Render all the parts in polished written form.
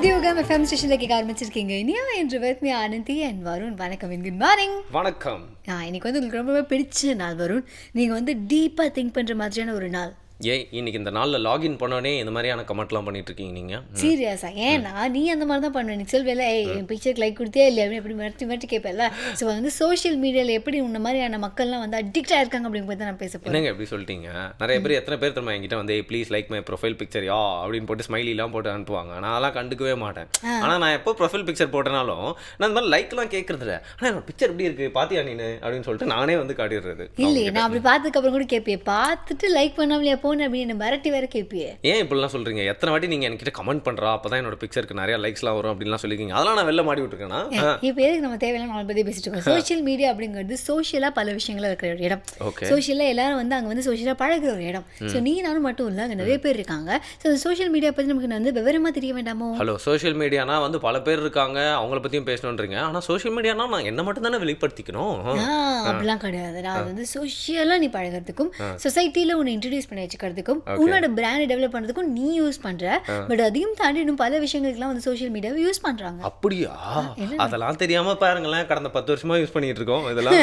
புதிய யுகம் எஃப்எம் ஸ்டேஷன்ல கேட்க ஆரம்பிச்சிருக்கீங்க. இனியா என்று with me Anandhi and Varun. வணக்கம், குட் மார்னிங். வணக்கம். இன்னைக்கு வந்து உங்களுக்கு ரொம்ப பிடிச்ச நாள் வருண். நீங்கள் வந்து டீப்பாக திங்க் பண்ணுற மாதிரியான ஒரு நாள். இன்னைக்கு இந்த நாளில் லாகின் பண்ணோடனே இந்த மாதிரியான கமெண்ட்லாம் பண்ணிட்டு இருக்கீங்க நீங்கள்? சீரியஸா? ஏன்னா நீ அந்த மாதிரி தான் பண்ணுவேன். நீ சொல்வேல, என் பிக்சருக்கு லைக் கொடுத்தே இல்லை அப்படின்னு எப்படி மிரட்டி மிரட்டி கேட்பேன்ல. ஸோ வந்து சோஷியல் மீடியாவில் எப்படி உன்ன மாதிரியான மக்கள்லாம் வந்து அடிக்ட் ஆயிருக்காங்க அப்படின்னு போய் தான் நான் பேச போகிறேன். என்னங்க எப்படி சொல்லிட்டீங்க? நிறைய பேர் எத்தனை பேர் தெரியுமா என்கிட்ட வந்து please like my profile picture யா அப்படின்னு போட்டு ஸ்மைலிலாம் போட்டு அனுப்புவாங்க. நான் அதெல்லாம் கண்டுக்கவே மாட்டேன். ஆனால் நான் எப்போ ப்ரொஃபைல் பிக்சர் போட்டனாலும் நான் இந்த மாதிரி லைக்லாம் கேட்கறது இல்லை. ஆனால் என்னோட பிக்சர் எப்படி இருக்கு பாத்தியா நீனு அப்படின்னு சொல்லிட்டு நானே வந்து காட்டிடுறது. இல்லையே, நான் அப்படி பார்த்ததுக்கப்புறம் கூட கேட்பேன், பார்த்துட்டு லைக் பண்ணாமலையா போன அப்படின்னு மிரட்டி வேற கேட்பியே. ஏன் இப்படிலாம் சொல்றீங்க? எத்தனை வாட்டி நீங்க என்கிட்ட கமெண்ட் பண்றா அப்பதான் என்னோட பிக்சருக்கு நிறைய லைக்ஸ்லாம் வரும் அப்படின்லாம் சொல்லிருக்கீங்க. அதெல்லாம் நான் வெளில மாடி விட்டுருக்கேன்னா இப்போ எதுக்கு நம்ம தேவையில்லை நாலு பற்றி பேசிட்டு இருக்கோம். சோஷியல் மீடியா அப்படிங்கிறது சோஷியலாக பல விஷயங்கள் இருக்கிற ஒரு இடம். சோஷியலாக எல்லாரும் வந்து அங்கே வந்து சோஷியலாக பழகிற ஒரு இடம். ஸோ நீ நானும் மட்டும் இல்லை, அங்கே நிறைய பேர் இருக்காங்க. ஸோ சோஷியல் மீடியா பற்றி நமக்கு வந்து விவரமாக தெரிய வேண்டாமோ? ஹலோ, சோஷியல் மீடியானா வந்து பல பேர் இருக்காங்க, அவங்கள பற்றியும் பேசணுன்றீங்க. ஆனால் சோஷியல் மீடியானா நான் என்ன மட்டும் தானே வெளிப்படுத்திக்கணும். அப்படிலாம் கிடையாது. நான் அது வந்து சோஷியலாக நீ பழகிறதுக்கும் சொசைட்டியில் உன்னை இன்ட்ரடியூஸ் பண்ணி வச்சுக்கிறதுக்கும் உன்னோட பிராண்டை டெவலப் பண்ணுறதுக்கும் நீ யூஸ் பண்ற. பட் அதையும் தாண்டி இன்னும் பல விஷயங்களுக்குலாம் வந்து சோஷியல் மீடியாவை யூஸ் பண்றாங்க. அப்படியா? அதெல்லாம் தெரியாம பாருங்களேன், கடந்த 10 வருஷமா யூஸ் பண்ணிட்டு இருக்கோம் இதெல்லாம்.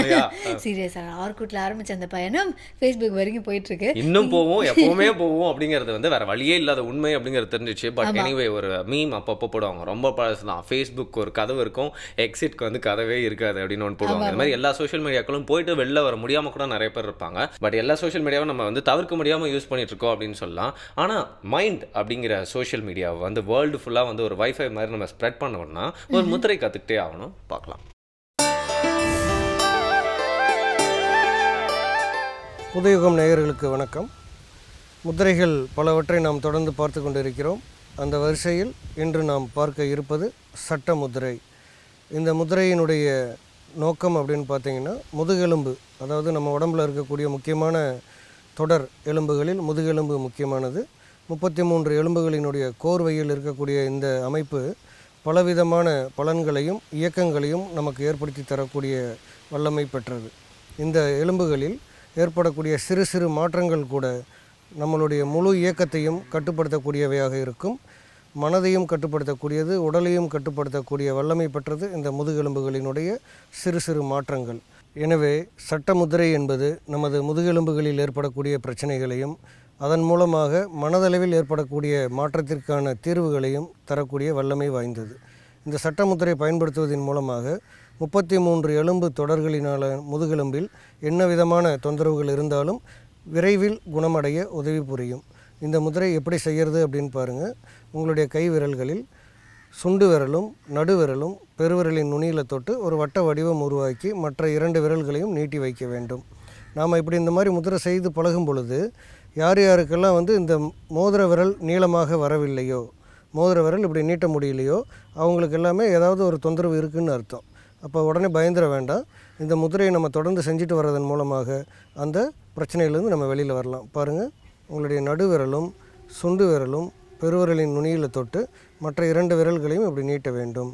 சீரியஸா ஆர்குட்ல ஆரம்பிச்ச அந்த பயணம் ஃபேஸ்புக் வரைக்கும் போயிட்டு இருக்கு. இன்னும் போவோம், எப்பவுமே போவோம் அப்படிங்கிறது வந்து வேற வழியே இல்லாத உண்மை அப்படிங்கிறது தெரிஞ்சிச்சு. பட் எனிவே ஒரு மீம் அப்பப்போ போடுவாங்க, ரொம்ப பழசு தான். ஃபேஸ்புக் ஒரு கதவு இருக்கும், எக்ஸிட்க்கு வந்து கதவே இருக்காது அப்படின்னு ஒன்று போடுவாங்க. இந்த மாதிரி எல்லா சோஷியல் மீடியாக்களும் போயிட்டு வெளில வர முடியாம கூட நிறைய பேர் இருப்பாங்க. பட் எல்லா சோஷியல் மீடியாவும் நம்ம வந்து தவிர்க்க முடியாம யூஸ் பண்ணிட்டு இருக்கோம் அப்படின்னு சொல்லலாம். ஆனா மைண்ட் அப்படிங்கிற சோஷியல் மீடியாவை வந்து வேர்ல்டு ஃபுல்லாக வந்து ஒரு வைஃபை மாதிரி நம்ம ஸ்ப்ரெட் பண்ணோம்னா ஒரு முத்திரை கற்றுக்கிட்டே ஆகணும். பார்க்கலாம். புதுயுகம் நேயர்களுக்கு வணக்கம். முத்திரைகள் பலவற்றை நாம் தொடர்ந்து பார்த்து கொண்டிருக்கிறோம். அந்த வரிசையில் இன்று நாம் பார்க்க இருப்பது சட்ட முத்திரை. இந்த முத்திரையினுடைய நோக்கம் அப்படின்னு பார்த்தீங்கன்னா, முதுகெலும்பு, அதாவது நம்ம உடம்பில் இருக்கக்கூடிய முக்கியமான தொடர் எலும்புகளில் முதுகெலும்பு முக்கியமானது. 33 எலும்புகளினுடைய கோர்வையில் இருக்கக்கூடிய இந்த அமைப்பு பலவிதமான பலன்களையும் இயக்கங்களையும் நமக்கு ஏற்படுத்தி தரக்கூடிய வல்லமை பெற்றது. இந்த எலும்புகளில் ஏற்படக்கூடிய சிறு சிறு மாற்றங்கள் கூட நம்மளுடைய முழு இயக்கத்தையும் கட்டுப்படுத்தக்கூடியவையாக இருக்கும். மனதையும் கட்டுப்படுத்தக்கூடியது, உடலையும் கட்டுப்படுத்தக்கூடிய வல்லமை பெற்றது இந்த முதுகெலும்புகளினுடைய சிறு சிறு மாற்றங்கள். எனவே சட்ட முத்திரை என்பது நமது முதுகெலும்புகளில் ஏற்படக்கூடிய பிரச்சனைகளையும் அதன் மூலமாக மனதளவில் ஏற்படக்கூடிய மாற்றத்திற்கான தீர்வுகளையும் தரக்கூடிய வல்லமை வாய்ந்தது. இந்த சட்ட முத்திரை பயன்படுத்துவதன் மூலமாக 33 எலும்பு தொடர்களினால முதுகெலும்பில் என்ன விதமான தொந்தரவுகள் இருந்தாலும் விரைவில் குணமடைய உதவி புரியும். இந்த முத்திரை எப்படி செய்கிறது அப்படின்னு பாருங்கள். உங்களுடைய கை விரல்களில் சுண்டு விரலும் நடுவிரலும் பெருவிரலின் நுனியில் தொட்டு ஒரு வட்ட வடிவம் உருவாக்கி மற்ற 2 விரல்களையும் நீட்டி வைக்க வேண்டும். நாம் இப்படி இந்த மாதிரி முத்திரை செய்து பழகும் பொழுது யார் யாருக்கெல்லாம் வந்து இந்த மோதிர விரல் நீளமாக வரவில்லையோ, மோதிர விரல் இப்படி நீட்ட முடியலையோ, அவங்களுக்கு எல்லாமே ஏதாவது ஒரு தொந்தரவு இருக்குதுன்னு அர்த்தம். அப்போ உடனே பயந்துட வேண்டாம். இந்த முத்திரையை நம்ம தொடர்ந்து செஞ்சுட்டு வர்றதன் மூலமாக அந்த பிரச்சனையிலேருந்து நம்ம வெளியில் வரலாம். பாருங்கள், உங்களுடைய நடுவிரலும் சுண்டு விரலும் பெருவிரலின் நுனியில் தொட்டு மற்ற 2 விரல்களையும் இப்படி நீட்ட வேண்டும்.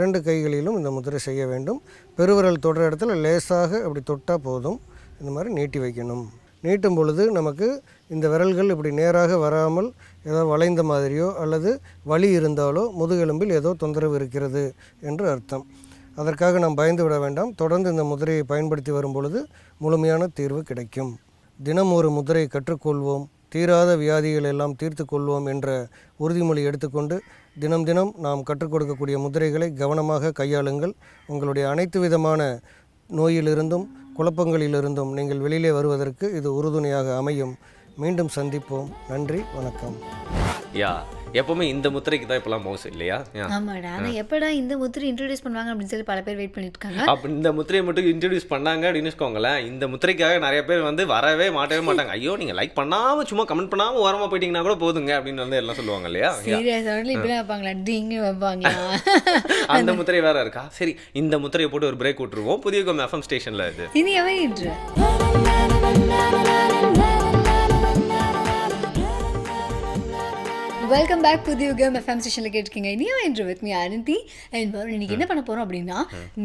2 கைகளிலும் இந்த முத்திரை செய்ய வேண்டும். பெருவிரல் தொடுற இடத்துல லேசாக அப்படி தொட்டால் போதும். இந்த மாதிரி நீட்டி வைக்கணும். நீட்டும் பொழுது நமக்கு இந்த விரல்கள் இப்படி நேராக வராமல் ஏதோ வளைந்த மாதிரியோ அல்லது வலி இருந்தாலோ முதுகெலும்பில் ஏதோ தொந்தரவு இருக்கிறது என்று அர்த்தம். அதற்காக நாம் பயந்து விட வேண்டாம். தொடர்ந்து இந்த முத்திரையை பயன்படுத்தி வரும் பொழுது முழுமையான தீர்வு கிடைக்கும். தினம் ஒரு முத்திரை கற்றுக்கொள்வோம், தீராத வியாதிகள் எல்லாம் தீர்த்து கொள்வோம் என்ற உறுதிமொழி எடுத்துக்கொண்டு தினம் தினம் நாம் கற்றுக் கொடுக்கக்கூடிய முத்திரைகளை கவனமாக கையாளுங்கள். உங்களுடைய அனைத்து விதமான நோயிலிருந்தும் குழப்பங்களிலிருந்தும் நீங்கள் வெளியிலே வருவதற்கு இது உறுதுணையாக அமையும். மீண்டும் சந்திப்போம். நன்றி, வணக்கம். எப்பவுமே இந்த முத்திரைக்கு தான் இப்பெல்லாம் மோசு இல்லையா? ஆமாடா, ஆனால் எப்படா இந்த முத்திரை இன்ட்ரடியூஸ் பண்ணுவாங்க அப்படின்னு சொல்லி பல பேர் வெயிட் பண்ணிட்டு இருக்காங்க. அப்போ இந்த முத்திரையை மட்டும் இன்ட்ரடியூஸ் பண்ணாங்க அப்படின்னு வச்சுக்கோங்களேன், இந்த முத்திரைக்காக நிறைய பேர் வந்து வரவே மாட்டாங்க. ஐயோ, நீங்க லைக் பண்ணாம சும்மா கமெண்ட் பண்ணாம ஓரமா போயிட்டீங்கன்னா கூட போதுங்க அப்படின்னு வந்து எல்லாம் சொல்லுவாங்க இல்லையா? இப்படி வைப்பாங்களா, டிங்கு வைப்பாங்களா? அந்த முத்திரை வேற இருக்கா? சரி, இந்த முத்திரையை போட்டு ஒரு பிரேக் விட்டுருவோம். புதிய எஃப்எம் ஸ்டேஷன்ல இது இனியவே இன்று வெல்கம் பேக் புது யுகம் எஃப்எம் ஸ்டேஷனில் கேட்டிருக்கீங்க. இனியும் என்று with me Anandhi and Pavan. இன்னைக்கு என்ன பண்ண போகிறோம் அப்படின்னா,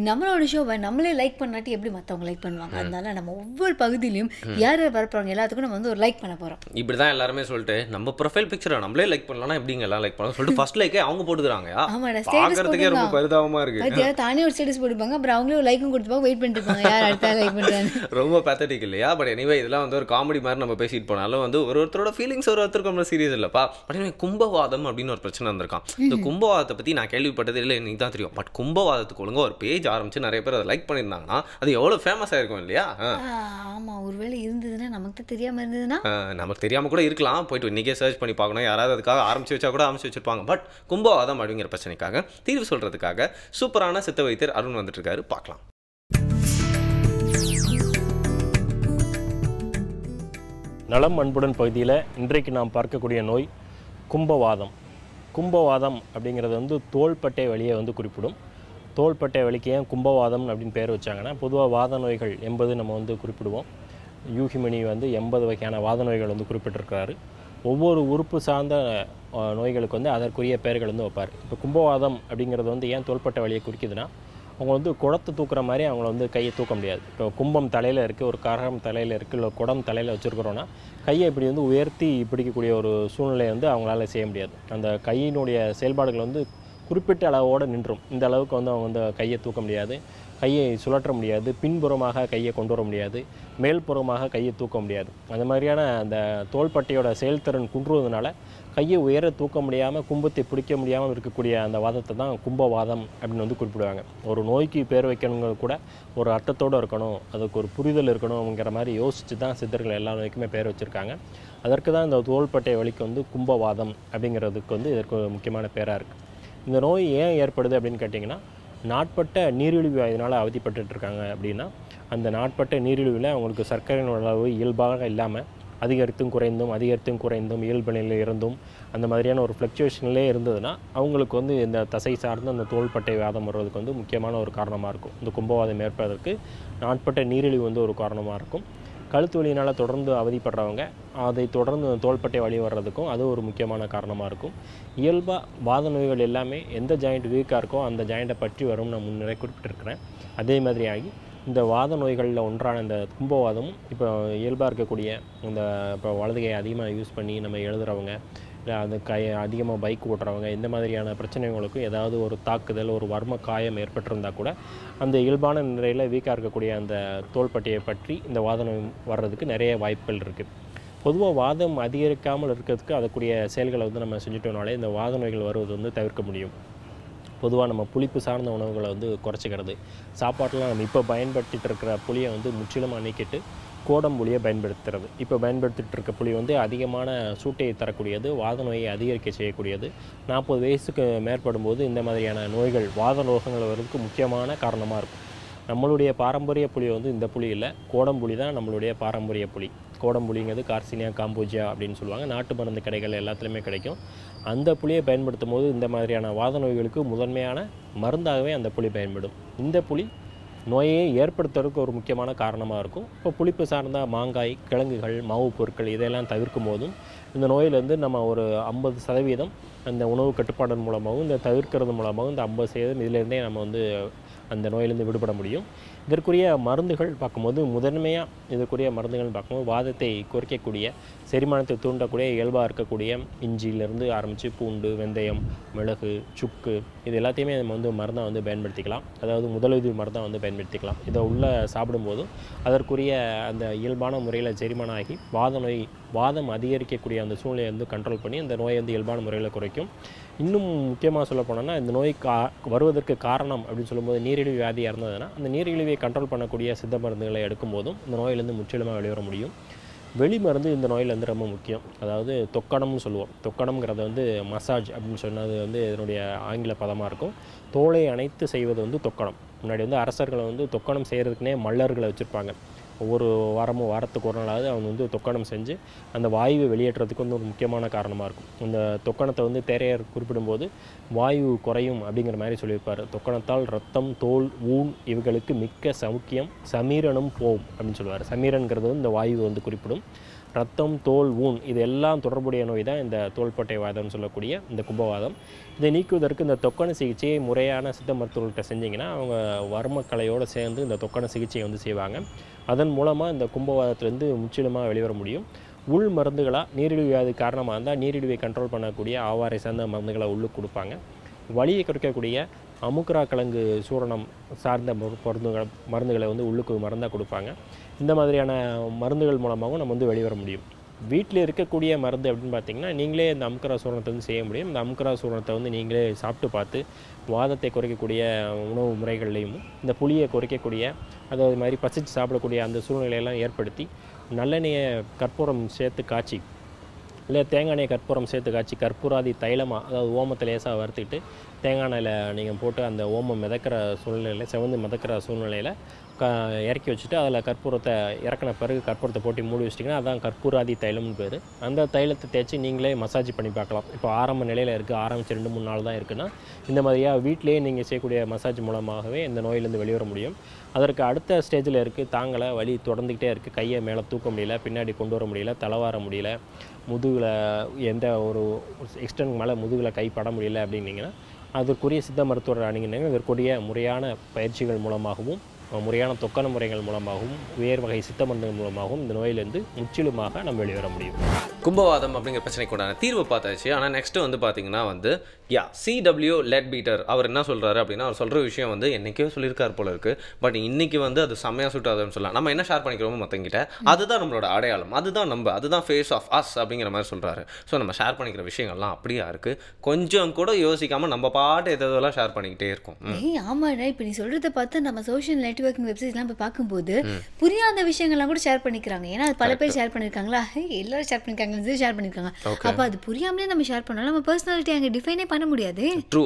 நம்மளோட ஷோவை நம்மளே லைக் பண்ணாட்டி எப்படி மற்றவங்க லைக் பண்ணுவாங்க? அதனால நம்ம ஒவ்வொரு பகுதியிலையும் யார் யார் வரப்போகிறாங்க எல்லாத்துக்கும் நம்ம வந்து ஒரு லைக் பண்ண போகிறோம். இப்படி தான் எல்லாருமே சொல்லிட்டு நம்ம ப்ரொஃபைல் பிக்சரை நம்மளே லைக் பண்ணலாம், எப்படிங்க எல்லாம் லைக் பண்ணலாம் சொல்லிட்டு ஃபர்ஸ்ட் லைக்கே அவங்க போட்டுக்கிறாங்க. ஆமாடா, பார்க்கறதுக்கே ரொம்ப பரிதாபமாக இருக்குது. தானே ஒரு ஸ்டேட்டஸ் போட்டுப்பாங்க, அப்புறம் அவங்களே ஒரு லைக்கும் கொடுத்துப்பாங்க, வெயிட் பண்ணிட்டு இருப்பாங்க யார் அடுத்த லைக் பண்ணுறாங்க. ரொம்ப பேத்தட்டிக் இல்லையா? பட் எனிவே இதெல்லாம் வந்து ஒரு காமெடி மாதிரி நம்ம பேசிட்டு போனாலும் வந்து ஒருத்தரோட ஃபீலிங்ஸ் ஒருத்தருக்கு நம்ம சீரியஸ் இல்லைப்பா. பட் கும்பவாதம் அப்படின்னு ஒரு பிரச்சனை வந்திருக்கான். இந்த கும்பவாதத்தை பற்றி நான் கேள்விப்பட்டது இல்லை, எனக்கு தான் தெரியும். பட் கும்பவாதத்துக்கு ஒழுங்காக ஒரு பேஜ் ஆரம்பிச்சு நிறைய பேர் அதை லைக் பண்ணியிருந்தாங்கன்னா அது எவ்வளோ ஃபேமஸ் ஆயிருக்கும் இல்லையா? ஆமாம், ஒருவேளை இருந்ததுன்னா நமக்கு தெரியாமல் இருந்ததுன்னா நமக்கு தெரியாமல் கூட இருக்கலாம். போயிட்டு இன்றைக்கே சர்ச் பண்ணி பார்க்கணும், யாராவது அதுக்காக ஆரம்பிச்சு வச்சா கூட ஆரம்பிச்சு வச்சிருப்பாங்க. பட் கும்பவாதம் அப்படிங்கிற பிரச்சனைக்காக தீர்வு சொல்கிறதுக்காக சூப்பரான சித்த வைத்தியர் அருண் வந்துட்டு இருக்காரு, பார்க்கலாம். நலம் அன்புடன் பகுதியில் இன்றைக்கு நாம் பார்க்கக்கூடிய நோய் கும்பவாதம். கும்பவாதம் அப்படிங்கிறது வந்து தோள்பட்டை வலியை வந்து குறிப்பிடும். தோள்பட்டை வலிக்கு ஏன் கும்பவாதம் அப்படின்னு பேர் வச்சாங்கன்னா, பொதுவாக வாத நோய்கள் 80 நம்ம வந்து குறிப்பிடுவோம். யூஹிமணி வந்து 80 வகையான வாத நோய்கள் வந்து குறிப்பிட்டிருக்கிறாரு. ஒவ்வொரு உறுப்பு சார்ந்த நோய்களுக்கு வந்து அதற்குரிய பெயர்கள் வந்து வைப்பார். இப்போ கும்பவாதம் அப்படிங்கிறது வந்து ஏன் தோள்பட்டை வலியை குறிக்குதுன்னா, அவங்க வந்து குடத்தை தூக்குற மாதிரி அவங்கள வந்து கையை தூக்க முடியாது. இப்போ கும்பம் தலையில் இருக்குது, ஒரு கரம் தலையில் இருக்குது, இல்லை குடம் தலையில் வச்சுருக்கிறோன்னா கையை இப்படி வந்து உயர்த்தி பிடிக்கக்கூடிய ஒரு சூழ்நிலையை வந்து அவங்களால செய்ய முடியாது. அந்த கையினுடைய செயல்பாடுகள் வந்து குறிப்பிட்ட அளவோடு நின்றும். இந்த அளவுக்கு வந்து அவங்க வந்து கையை தூக்க முடியாது, கையை சுழற்ற முடியாது, பின்புறமாக கையை கொண்டு வர முடியாது, மேல்புறமாக கையை தூக்க முடியாது. அந்த மாதிரியான அந்த தோள்பட்டையோட செயல்திறன் குன்றுவதனால கையை உயர தூக்க முடியாமல், கும்பத்தை பிடிக்க முடியாமல் இருக்கக்கூடிய அந்த வாதத்தை தான் கும்பவாதம் அப்படின்னு வந்து குறிப்பிடுவாங்க. ஒரு நோய்க்கு பேர் வைக்கணுங்கிறது கூட ஒரு அர்த்தத்தோடு இருக்கணும், அதுக்கு ஒரு புரிதல் இருக்கணுங்கிற மாதிரி யோசித்து தான் சித்தர்கள் எல்லா நோய்க்குமே பேர் வச்சுருக்காங்க. அதற்கு தான் இந்த தோள்பட்டை வலிக்கு வந்து கும்பவாதம் அப்படிங்கிறதுக்கு வந்து இதற்கு ஒரு முக்கியமான பேராக இருக்குது. இந்த நோய் ஏன் ஏற்படுது அப்படின்னு கேட்டிங்கன்னா, நாட்பட்ட நீரிழிவு இதனால் அவதிப்பட்டுருக்காங்க அப்படின்னா, அந்த நாட்பட்ட நீரிழிவில் அவங்களுக்கு சர்க்கரையின் அளவு இயல்பாக இல்லாமல் அதிகரித்தும் குறைந்தும் இயல்பு நிலையில் இருந்தும் அந்த மாதிரியான ஒரு ஃப்ளக்சுவேஷன்லேயே இருந்ததுன்னா அவங்களுக்கு வந்து இந்த தசை சார்ந்த அந்த தோள்பட்டை வாதம் வர்றதுக்கு வந்து முக்கியமான ஒரு காரணமாக இருக்கும். இந்த கும்பவாதம் ஏற்பதற்கு நாட்பட்ட நீரிழிவு வந்து ஒரு காரணமாக இருக்கும். கழுத்து வலியினால் தொடர்ந்து அவதிப்படுறவங்க அதை தொடர்ந்து தோள்பட்டை வலி வர்றதுக்கும் அது ஒரு முக்கியமான காரணமாக இருக்கும். இயல்பாக வாத நோய்கள் எல்லாமே எந்த ஜாயிண்ட் வீக்காக இருக்கோ அந்த ஜாயிண்ட்டை பற்றி வரும் நான் முன்னரே குறிப்பிட்டிருக்கிறேன். அதே மாதிரி ஆகி இந்த வாத நோய்களில் ஒன்றான இந்த கும்பவாதமும் இப்போ இயல்பாக இருக்கக்கூடிய இந்த இப்போ வலதுகையை அதிகமாக யூஸ் பண்ணி நம்ம எழுதுகிறவங்க, இல்லை அந்த அதிகமாக பைக் ஓட்டுறவங்க, இந்த மாதிரியான பிரச்சனைகளுக்கும் ஏதாவது ஒரு தாக்குதல், ஒரு வர்ம காயம் ஏற்பட்டிருந்தால் கூட அந்த இயல்பான நிலையில் வீக்காக இருக்கக்கூடிய அந்த தோள்பட்டையை பற்றி இந்த வாத நோய் வர்றதுக்கு நிறைய வாய்ப்புகள் இருக்குது. பொதுவாக வாதம் அதிகரிக்காமல் இருக்கிறதுக்கு அதற்குரிய செயல்களை வந்து நம்ம செஞ்சுட்டோம்னாலே இந்த வாத நோய்கள் வருவது வந்து தவிர்க்க முடியும். பொதுவாக நம்ம புளிப்பு சார்ந்த உணவுகளை வந்து குறைச்சிக்கிறது, சாப்பாட்டெலாம் நம்ம இப்போ பயன்படுத்திகிட்டு இருக்கிற புளியை வந்து முற்றிலும் நீக்கிட்டு கோடம்புளியை பயன்படுத்துறது. இப்போ பயன்படுத்திகிட்டு இருக்க புளி வந்து அதிகமான சூட்டை தரக்கூடியது, வாத நோயை அதிகரிக்க செய்யக்கூடியது. 40 வயசுக்கு மேற்படும்போது இந்த மாதிரியான நோய்கள் வாத ரோகங்கள் வர்றதுக்கு முக்கியமான காரணமாக இருக்கும். நம்மளுடைய பாரம்பரிய புளி வந்து இந்த புளி இல்லை, கோடம்புளி தான் நம்மளுடைய பாரம்பரிய புளி. கோடம்புளிங்கிறது கார்சினியா காம்போஜியா அப்படின்னு சொல்லுவாங்க. நாட்டு மருந்து கடைகள் எல்லாத்துலேயுமே கிடைக்கும். அந்த புளியை பயன்படுத்தும் போது இந்த மாதிரியான வாத நோய்களுக்கு முதன்மையான மருந்தாகவே அந்த புளி பயன்படும். இந்த புளி நோயை ஏற்படுத்துறதுக்கு ஒரு முக்கியமான காரணமாக இருக்கும். இப்போ புளிப்பு சார்ந்த மாங்காய், கிழங்குகள், மாவு பொருட்கள் இதையெல்லாம் தவிர்க்கும் போதும் இந்த நோயிலேருந்து நம்ம ஒரு 50% அந்த உணவு கட்டுப்பாடு மூலமாகவும் இந்த தவிர்க்கிறது மூலமாகவும் இந்த 50% இதிலேருந்தே நம்ம வந்து அந்த நோயிலேருந்து விடுபட முடியும். இதற்குரிய மருந்துகள் பார்க்கும்போது முதன்மையாக இதற்குரிய மருந்துகள் பார்க்கும்போது வாதத்தை குறைக்கக்கூடிய, செரிமானத்தை தூண்டக்கூடிய, இயல்பாக இருக்கக்கூடிய இஞ்சியிலேருந்து ஆரம்பித்து பூண்டு, வெந்தயம், மிளகு, சுக்கு இது எல்லாத்தையுமே நம்ம வந்து மருந்தாக வந்து பயன்படுத்திக்கலாம். அதாவது முதலுதவி மருந்தாக வந்து பயன்படுத்திக்கலாம். இதை உள்ளே சாப்பிடும்போதும் அதற்குரிய அந்த இயல்பான முறையில் செரிமானம் ஆகி வாதம் அதிகரிக்கக்கூடிய அந்த சூழ்நிலையை வந்து கண்ட்ரோல் பண்ணி அந்த நோயை வந்து இயல்பான முறையில் குறைக்கும். இன்னும் முக்கியமாக சொல்ல போனோம்னா, இந்த நோய் வருவதற்கு காரணம் அப்படின்னு சொல்லும்போது நீரிழிவு வியாதியாக இருந்ததுன்னா அந்த நீரிழிவை கண்ட்ரோல் பண்ணக்கூடிய சித்த மருந்துகளை எடுக்கும்போதும் இந்த நோயிலேருந்து முற்றிலுமாக வெளிவர முடியும். வெளி மருந்து இந்த நோயிலேருந்து ரொம்ப முக்கியம். அதாவது தொக்கணம்னு சொல்லுவோம். தொக்கணம்ங்கிறத வந்து மசாஜ் அப்படின்னு சொன்னது வந்து இதனுடைய ஆங்கில பதமாக இருக்கும். தோலை அணைத்து செய்வது வந்து தொக்கணம். முன்னாடி வந்து அரசர்களை வந்து தொக்கணம் செய்கிறதுக்குனே மல்லர்களை வச்சுருப்பாங்க. ஒவ்வொரு வாரத்துக்கு ஒரு நாளாவது அவங்க வந்து தொக்கணம் செஞ்சு அந்த வாயுவை வெளியேற்றுறதுக்கு வந்து ஒரு முக்கியமான காரணமாக இருக்கும். அந்த தொக்கணத்தை வந்து தேரையர் குறிப்பிடும்போது வாயு குறையும் அப்படிங்கிற மாதிரி சொல்லியிருப்பார். தொக்கணத்தால் ரத்தம், தோல், ஊன் இவைகளுக்கு மிக்க சமுக்கியம், சமீரனும் போம் அப்படின்னு சொல்லுவார். சமீரன்கிறது வந்து இந்த வாயுவை வந்து குறிப்பிடும். ரத்தம், தோல், ஊன் இது எல்லாம் தொடர்புடைய நோய் தான் இந்த தோள்பட்டை வாதம்னு சொல்லக்கூடிய இந்த கும்பவாதம். இதை நீக்குவதற்கு இந்த தொக்கண சிகிச்சையை முறையான சித்த மருத்துவர்கள்ட்ட செஞ்சிங்கன்னா அவங்க வர்மக்கலையோடு சேர்ந்து இந்த தொக்கண சிகிச்சையை வந்து செய்வாங்க. அதன் மூலமாக இந்த கும்பவாதத்திலேருந்து முற்றிலுமாக வெளிவர முடியும். உள் மருந்துகளாக நீரிழிவு வியாதி காரணமாக இருந்தால் நீரிழிவை கண்ட்ரோல் பண்ணக்கூடிய ஆவாரை சார்ந்த மருந்துகளை உள்ளுக்கு கொடுப்பாங்க. வலியை குறைக்கக்கூடிய அமுக்குரா கிழங்கு சூரணம் சார்ந்த மருந்துகளை வந்து உள்ளுக்கு மருந்தாக கொடுப்பாங்க. இந்த மாதிரியான மருந்துகள் மூலமாகவும் நம்ம வந்து வெளிவர முடியும். வீட்டில் இருக்கக்கூடிய மருந்து அப்படின்னு பார்த்திங்கன்னா நீங்களே இந்த அமுக்குரா சூரணத்தை வந்து செய்ய முடியும். இந்த அமுக்குரா சூரணத்தை வந்து நீங்களே சாப்பிட்டு பார்த்து வாதத்தை குறைக்கக்கூடிய உணவு முறைகள்லையும் இந்த புளியை குறைக்கக்கூடிய அதாவது மாதிரி பசிச்சு சாப்பிடக்கூடிய அந்த சூழ்நிலையெல்லாம் ஏற்படுத்தி நல்லெண்ணெயை கற்பூரம் சேர்த்து காய்ச்சி இல்லை தேங்காய் எண்ணெய் கற்பூரம் சேர்த்து காய்ச்சி கற்பூராதி தைலமாக அதாவது ஓமத்தை லேசாக வறுத்துக்கிட்டு தேங்காய் எண்ணெயில் நீங்கள் போட்டு அந்த ஓமம் மிதக்கிற சூழ்நிலையில் செவந்து மிதக்கிற சூழ்நிலையில் இறக்கி வச்சுட்டு அதில் கற்பூரத்தை இறக்கின பிறகு கற்பூரத்தை போட்டு மூடி வச்சிட்டிங்கன்னா அதான் கற்பூராதி தைலம்னு பேர். அந்த தைலத்தை தேய்ச்சி நீங்களே மசாஜ் பண்ணி பார்க்கலாம். இப்போ ஆரம்ப நிலையில் இருக்குது, ஆரம்பித்து 2-3 நாள் தான் இருக்குன்னா இந்த மாதிரியாக வீட்டிலேயே நீங்கள் செய்யக்கூடிய மசாஜ் மூலமாகவே இந்த நோயிலேருந்து வெளிவர முடியும். அதற்கு அடுத்த ஸ்டேஜில் இருக்குது, தாங்கலை, வலி தொடர்ந்துக்கிட்டே இருக்குது, கையை மேலே தூக்க முடியல, பின்னாடி கொண்டு வர முடியல, தலைவார முடியல, முதுகில் எந்த ஒரு எக்ஸ்டென்ட் மேலே முதுகில் கை பட முடியல அப்படின்னீங்கன்னா அதற்குரிய சித்த மருத்துவர் அணுகினீங்கன்னா இதற்குரிய முறையான பயிற்சிகள் மூலமாகவும் முறையான தொக்கண முறைகள் மூலமாகவும் வேறு வகை சித்த மருந்துகள் மூலமாகவும் இந்த நோயிலிருந்து முற்றிலுமாக நம்ம வெளிவர முடியும். கும்பவாதம் அப்படிங்கிற பிரச்சனைக்கு உண்டான தீர்வு பார்த்தாச்சு. ஆனால் நெக்ஸ்ட் வந்து பார்த்தீங்கன்னா வந்து CW லெட் பீட்டர் அவர் என்ன சொல்கிறாரு அப்படின்னா அவர் சொல்கிற விஷயம் வந்து என்றைக்கோ சொல்லியிருக்காரு போல இருக்குது. பட் இன்னைக்கு வந்து அது செம்மையாக சுட்டாதுன்னு சொல்லலாம். நம்ம என்ன ஷேர் பண்ணிக்கிறோமோ மற்றங்கிட்ட அதுதான் நம்மளோட அடையாளம், அதுதான் ஃபேஸ் ஆஃப் அஸ் அப்படிங்கிற மாதிரி சொல்கிறாரு. ஸோ நம்ம ஷேர் பண்ணிக்கிற விஷயங்கள்லாம் அப்படியா இருக்குது, கொஞ்சம் கூட யோசிக்காமல் நம்ம பாட்டு எதெல்லாம் ஷேர் பண்ணிக்கிட்டே இருக்கோம். ஆமாடா, இப்போ நீ சொல்கிறத பார்த்து நம்ம சோஷியல் நெட்வொர்க்கிங் வெப்சைட்லாம் போய் பார்க்கும்போது புரியாத விஷயங்கள்லாம் கூட ஷேர் பண்ணிக்கிறாங்க. ஏன்னா அது பல பேர் ஷேர் பண்ணியிருக்காங்களா, எல்லாரும் ஷேர் பண்ணியிருக்காங்க, ஷேர் பண்ணியிருக்காங்க. அப்போ அது புரியாமலே நம்ம ஷேர் பண்ணாலும் நம்ம பர்சனாலிட்டி அங்கே டிஃபைனே பண்ண முடியாது. ட்ரூ.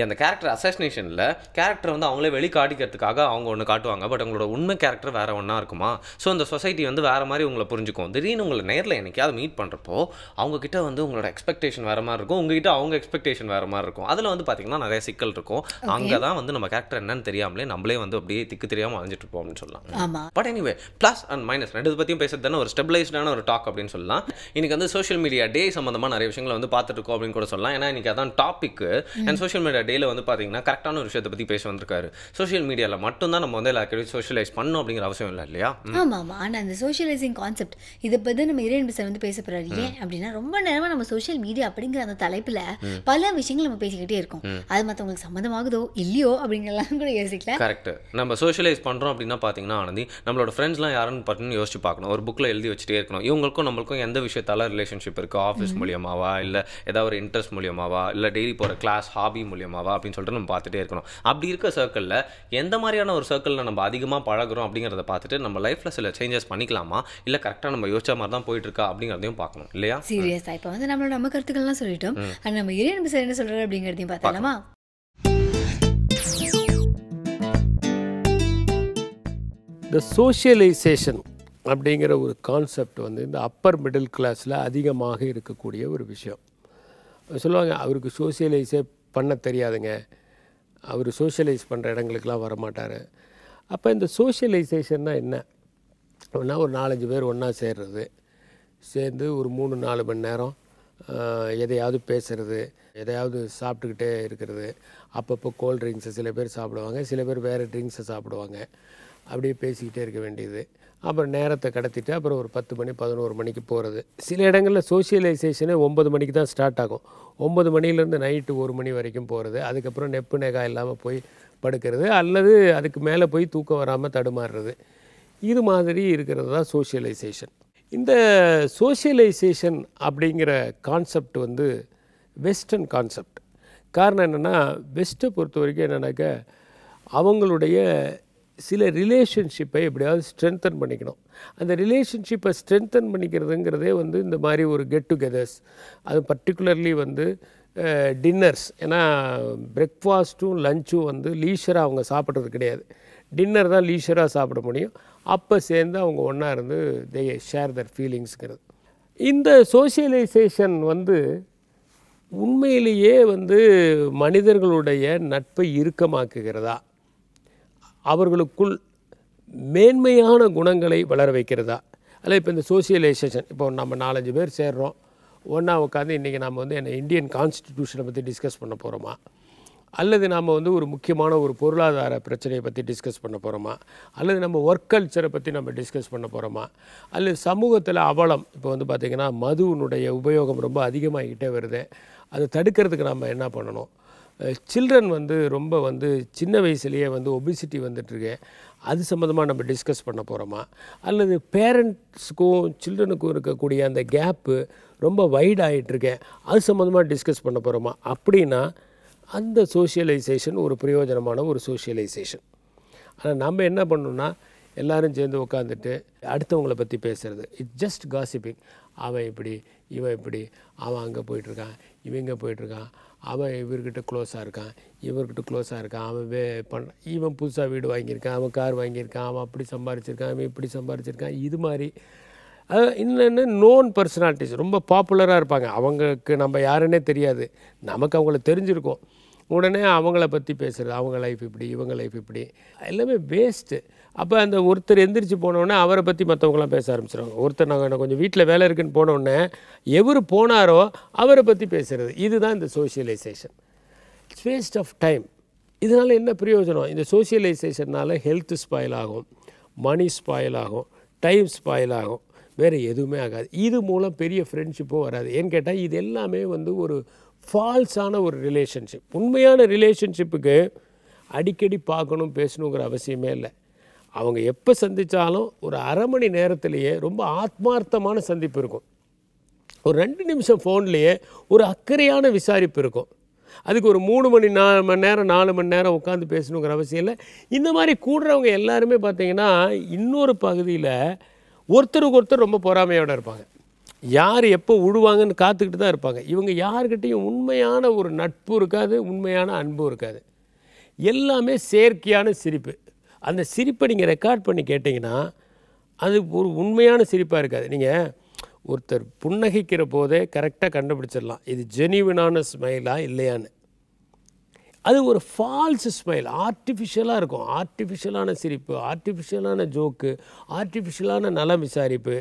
அந்த கேரக்டர் அசசினேஷனில் கேரக்டர் வந்து அவங்களே வெளிக்காட்டிக்கிறதுக்காக அவங்க ஒன்று காட்டுவாங்க. பட் அவங்களோட உண்மை கேரக்டர் வேறு ஒன்றா இருக்குமா? ஸோ அந்த சொசைட்டி வந்து வேறு மாதிரி உங்களை புரிஞ்சுக்கும். திடீர்னு உங்களை நேரில் என்னைக்காவது மீட் பண்ணுறப்போ அவங்கக்கிட்ட வந்து உங்களோட எக்ஸ்பெக்டேஷன் வேறு மாதிரி இருக்கும், உங்ககிட்ட அவங்க எக்ஸ்பெக்டேஷன் வேறு மாதிரி இருக்கும். அதில் வந்து பார்த்திங்கன்னா நிறைய சிக்கல் இருக்கும். அங்கே தான் வந்து நம்ம கேரக்டர் என்னன்னு தெரியாமலே நம்மளே வந்து அப்படியே திக்கு தெரியாமல் அழிஞ்சிட்டு இருப்போம் அப்படின்னு சொல்லலாம். But anyway plus and minus ரெண்டு பற்றியும் பேசுறது தானே ஒரு ஸ்டெபிளைஸ்டான ஒரு டாக் அப்படின்னு சொல்லலாம். இன்றைக்கி வந்து சோஷியல் மீடியா டே சம்மந்தமாக நிறைய விஷயங்களை வந்து பார்த்துட்டு இருக்கோம் அப்படின்னு கூட சொல்லலாம். ஏன்னா இன்றைக்கி அதான் டாபிக். அண்ட் சோஷியல் மீடியா டேல வந்து பார்த்தீங்கன்னா கரெக்டான ஒரு விஷயத்தை பற்றி பேச வந்திருக்காரு. சோஷியல் மீடியாவில் மட்டும்தான் நம்ம வந்து எல்லாருக்கும் சோஷியலைஸ் பண்ணணும் அப்படிங்கிற அவசியம் இல்லை இல்லையா? ஆமாம். ஆனால் அந்த சோஷியலைசிங் கான்செப்ட் இதை பற்றி நம்ம இறையன்பு சார் வந்து பேச போகிறாரு. ஏன் அப்படின்னா ரொம்ப நேரமாக நம்ம சோஷியல் மீடியா அப்படிங்கிற அந்த தலைப்பில் பல விஷயங்கள் நம்ம பேசிக்கிட்டே இருக்கோம். அது மற்றவங்களுக்கு சம்மந்தமாகுதோ இல்லையோ அப்படிங்கிறலாம் கூட யோசிக்கலாம். கரெக்ட். நம்ம சோஷியலைஸ் பண்ணுறோம் அப்படின்னா பார்த்தீங்கன்னா ஆனந்தி நம்மளோட ஃப்ரெண்ட்ஸ்லாம் யாருன்னு பார்த்துன்னு யோசிச்சு பார்க்கணும். ஒரு புக்கில் எழுதி வச்சுட்டே இருக்கணும். இவங்களுக்கும் நம்மளுக்கும் எந்த விஷயத்தால ரிலேஷன்ஷிப் இருக்குது, ஆஃபீஸ் மூலியமாவா இல்லை ஏதாவது ஒரு இன்ட்ரெஸ்ட் மூலியமாவா இல்லை டெய்லி போகிற கிளாஸ் ஹாபி மூலியமாவா அப்படின்னு சொல்லிட்டு நம்ம பார்த்துட்டே இருக்கணும். அப்படி இருக்க சர்க்கிளில் எந்த மாதிரியான ஒரு சர்க்கிளில் நம்ம அதிகமாக பழகிறோம் அப்படிங்கிறத பார்த்துட்டு நம்ம லைஃப்பில் சில சேஞ்சஸ் பண்ணிக்கலாமா இல்லை கரெக்டாக நம்ம யோசிச்ச மாதிரி தான் போயிட்டு இருக்கா அப்படிங்கிறதையும் பார்க்கணும் இல்லையா? சீரியஸாக இப்போ வந்து நம்ம கருத்துக்கள்லாம் சொல்லிட்டோம். ஆனால் நம்ம இறையன்பு சார் என்ன சொல்கிறாரு அப்படிங்கிறதையும் பார்த்தலாமா? இந்த சோஷியலைசேஷன் அப்படிங்கிற ஒரு கான்செப்ட் வந்து இந்த அப்பர் மிடில் கிளாஸில் அதிகமாக இருக்கக்கூடிய ஒரு விஷயம். சொல்லுவாங்க அவருக்கு சோஷியலைஸே பண்ண தெரியாதுங்க, அவர் சோஷியலைஸ் பண்ணுற இடங்களுக்கெல்லாம் வரமாட்டார். அப்போ இந்த சோஷியலைசேஷன்னா என்ன அப்படின்னா ஒரு 4-5 பேர் ஒன்றா சேர்ந்து ஒரு 3-4 மணி நேரம் எதையாவது பேசுகிறது, எதையாவது சாப்பிட்டுக்கிட்டே இருக்கிறது. அப்பப்போ கோல்ட் ட்ரிங்க்ஸை சில பேர் சாப்பிடுவாங்க, சில பேர் வேறு ட்ரிங்க்ஸை சாப்பிடுவாங்க. அப்படியே பேசிக்கிட்டே இருக்க வேண்டியது. அப்புறம் நேரத்தை கடத்திட்டு அப்புறம் ஒரு 10 மணி 11 மணிக்கு போகிறது. சில இடங்களில் சோஷியலைசேஷனே 9 மணிக்கு தான் ஸ்டார்ட் ஆகும். 9 மணிலேருந்து நைட்டு 1 மணி வரைக்கும் போகிறது. அதுக்கப்புறம் நெப்பு நெகா இல்லாமல் போய் படுக்கிறது அல்லது அதுக்கு மேலே போய் தூக்கம் வராமல் தடுமாறுறது. இது மாதிரி இருக்கிறது தான் சோஷியலைசேஷன். இந்த சோஷியலைசேஷன் அப்படிங்கிற கான்செப்ட் வந்து வெஸ்டர்ன் கான்செப்ட். காரணம் என்னென்னா வெஸ்ட்டை பொறுத்த வரைக்கும் என்னென்னாக்க அவங்களுடைய சில ரிலேஷன்ஷிப்பை எப்படியாவது ஸ்ட்ரென்தன் பண்ணிக்கணும். அந்த ரிலேஷன்ஷிப்பை ஸ்ட்ரென்தன் பண்ணிக்கிறதுங்கிறதே வந்து இந்த மாதிரி ஒரு கெட் டுகெதர்ஸ், அது பர்டிகுலர்லி வந்து டின்னர்ஸ். ஏன்னா பிரேக்ஃபாஸ்ட்டும் லஞ்சும் வந்து லீஷராக அவங்க சாப்பிட்றது கிடையாது. டின்னர் தான் லீஷராக சாப்பிட முடியும். அப்போ சேர்ந்து அவங்க ஒன்றா இருந்து தே ஷேர் தர் ஃபீலிங்ஸுங்கிறது. இந்த சோஷியலைசேஷன் வந்து உண்மையிலேயே வந்து மனிதர்களுடைய நட்பை இறுக்கமாக்குகிறதா, அவர்களுக்குள் மேன்மையான குணங்களை வளர வைக்கிறதா அல்ல இப்போ இந்த சோசியலைசேஷன், இப்போ நம்ம 4-5 பேர் சேர்றோம், ஒன்றா உட்காந்து இன்றைக்கி நம்ம வந்து என்ன இந்தியன் கான்ஸ்டிடியூஷனை பற்றி டிஸ்கஸ் பண்ண போகிறோமா, அல்லது நாம் வந்து ஒரு முக்கியமான ஒரு பொருளாதார பிரச்சனையை பற்றி டிஸ்கஸ் பண்ண போகிறோமா, அல்லது நம்ம ஒர்க் கல்ச்சரை பற்றி நம்ம டிஸ்கஸ் பண்ண போகிறோமா, அல்லது சமூகத்தில் அவலம், இப்போ வந்து பார்த்திங்கன்னா மதுவினுடைய உபயோகம் ரொம்ப அதிகமாகிக்கிட்டே வருது, அதை தடுக்கிறதுக்கு நம்ம என்ன பண்ணணும், சில்ட்ரன் வந்து ரொம்ப வந்து சின்ன வயசுலேயே வந்து ஒபிசிட்டி வந்துட்டுருக்கு, அது சம்மந்தமாக நம்ம டிஸ்கஸ் பண்ண போகிறோமா, அல்லது பேரண்ட்ஸுக்கும் சில்ட்ரனுக்கும் இருக்கக்கூடிய அந்த கேப்பு ரொம்ப வைட் ஆகிட்டுருக்கேன், அது சம்மந்தமாக டிஸ்கஸ் பண்ண போகிறோமா அப்படின்னா அந்த சோஷியலைசேஷன் ஒரு பிரயோஜனமான ஒரு சோஷியலைசேஷன். ஆனால் நம்ம என்ன பண்ணணும்னா எல்லோரும் சேர்ந்து உட்காந்துட்டு அடுத்தவங்களை பற்றி பேசுகிறது, இட்ஸ் ஜஸ்ட் காசிப்பிங். அவன் இப்படி, இவன் இப்படி, அவன் அங்கே போயிட்டுருக்கான், இவன் இங்கே போயிட்டுருக்கான், அவன் இவர்கிட்ட க்ளோஸாக இருக்கான், இவர்கிட்ட க்ளோஸாக இருக்கான், அவன் இவன் புதுசாக வீடு வாங்கியிருக்கான், அவன் கார் வாங்கியிருக்கான், அவன் அப்படி சம்பாரிச்சிருக்கான், இவன் இப்படி சம்பாரிச்சிருக்கான். இது மாதிரி இன்னொன்று நோன் பர்சனாலிட்டிஸ் ரொம்ப பாப்புலராக இருப்பாங்க, அவங்களுக்கு நம்ம யாருன்னே தெரியாது, நமக்கு அவங்கள தெரிஞ்சிருக்கோம், உடனே அவங்கள பற்றி பேசுகிறது, அவங்க லைஃப் இப்படி, இவங்க லைஃப் இப்படி, எல்லாமே வேஸ்ட்டு. அப்போ அந்த ஒருத்தர் எந்திரிச்சு போனோடனே அவரை பற்றி மற்றவங்களாம் பேச ஆரம்பிச்சிடுவாங்க. ஒருத்தர் நாங்கள் கொஞ்சம் வீட்டில் வேலை இருக்குன்னு போனோடனே எவர் போனாரோ அவரை பற்றி பேசுகிறது, இதுதான் இந்த socialisation. It's waste of time. இதனால் என்ன பிரயோஜனம்? இந்த சோஷியலைசேஷனால் ஹெல்த் ஸ்பாயில் ஆகும், மணி ஸ்பாயில் ஆகும், டைம் ஸ்பாயில் ஆகும், வேறு எதுவுமே ஆகாது. இது மூலம் பெரிய ஃப்ரெண்ட்ஷிப்பும் வராது. ஏன்னு கேட்டால் இது எல்லாமே வந்து ஒரு ஃபால்ஸான ஒரு ரிலேஷன்ஷிப். உண்மையான ரிலேஷன்ஷிப்புக்கு அடிக்கடி பார்க்கணும் பேசணுங்கிற அவசியமே இல்லை. அவங்க எப்போ சந்தித்தாலும் ஒரு அரை மணி நேரத்திலேயே ரொம்ப ஆத்மார்த்தமான சந்திப்பு இருக்கும். ஒரு 2 நிமிஷம் ஃபோன்லேயே ஒரு அக்கறையான விசாரிப்பு இருக்கும். அதுக்கு ஒரு 3 மணி நேரம் 4 மணி நேரம் உட்காந்து பேசணுங்கிற அவசியம் இல்லை. இந்த மாதிரி கூடுறவங்க எல்லாருமே பார்த்திங்கன்னா இன்னொரு பகுதியில் ஒருத்தருக்கு ஒருத்தர் ரொம்ப பொறாமையோடு இருப்பாங்க. யார் எப்போ விடுவாங்கன்னு காத்துக்கிட்டு தான் இருப்பாங்க. இவங்க யார்கிட்டையும் உண்மையான ஒரு நட்பு இருக்காது, உண்மையான அன்பும் இருக்காது. எல்லாமே செயற்கையான சிரிப்பு. அந்த சிரிப்பை நீங்கள் ரெக்கார்ட் பண்ணி கேட்டிங்கன்னா அது ஒரு உண்மையான சிரிப்பாக இருக்காது. நீங்கள் ஒருத்தர் புன்னகைக்கிற போதே கரெக்டாக கண்டுபிடிச்சிடலாம் இது ஜெனியூனான ஸ்மைலா இல்லையான்னு. அது ஒரு ஃபால்ஸ் ஸ்மைல், ஆர்டிஃபிஷியலாக இருக்கும். ஆர்டிஃபிஷியலான சிரிப்பு, ஆர்டிஃபிஷியலான ஜோக்கு, ஆர்டிஃபிஷியலான நலம் விசாரிப்பு,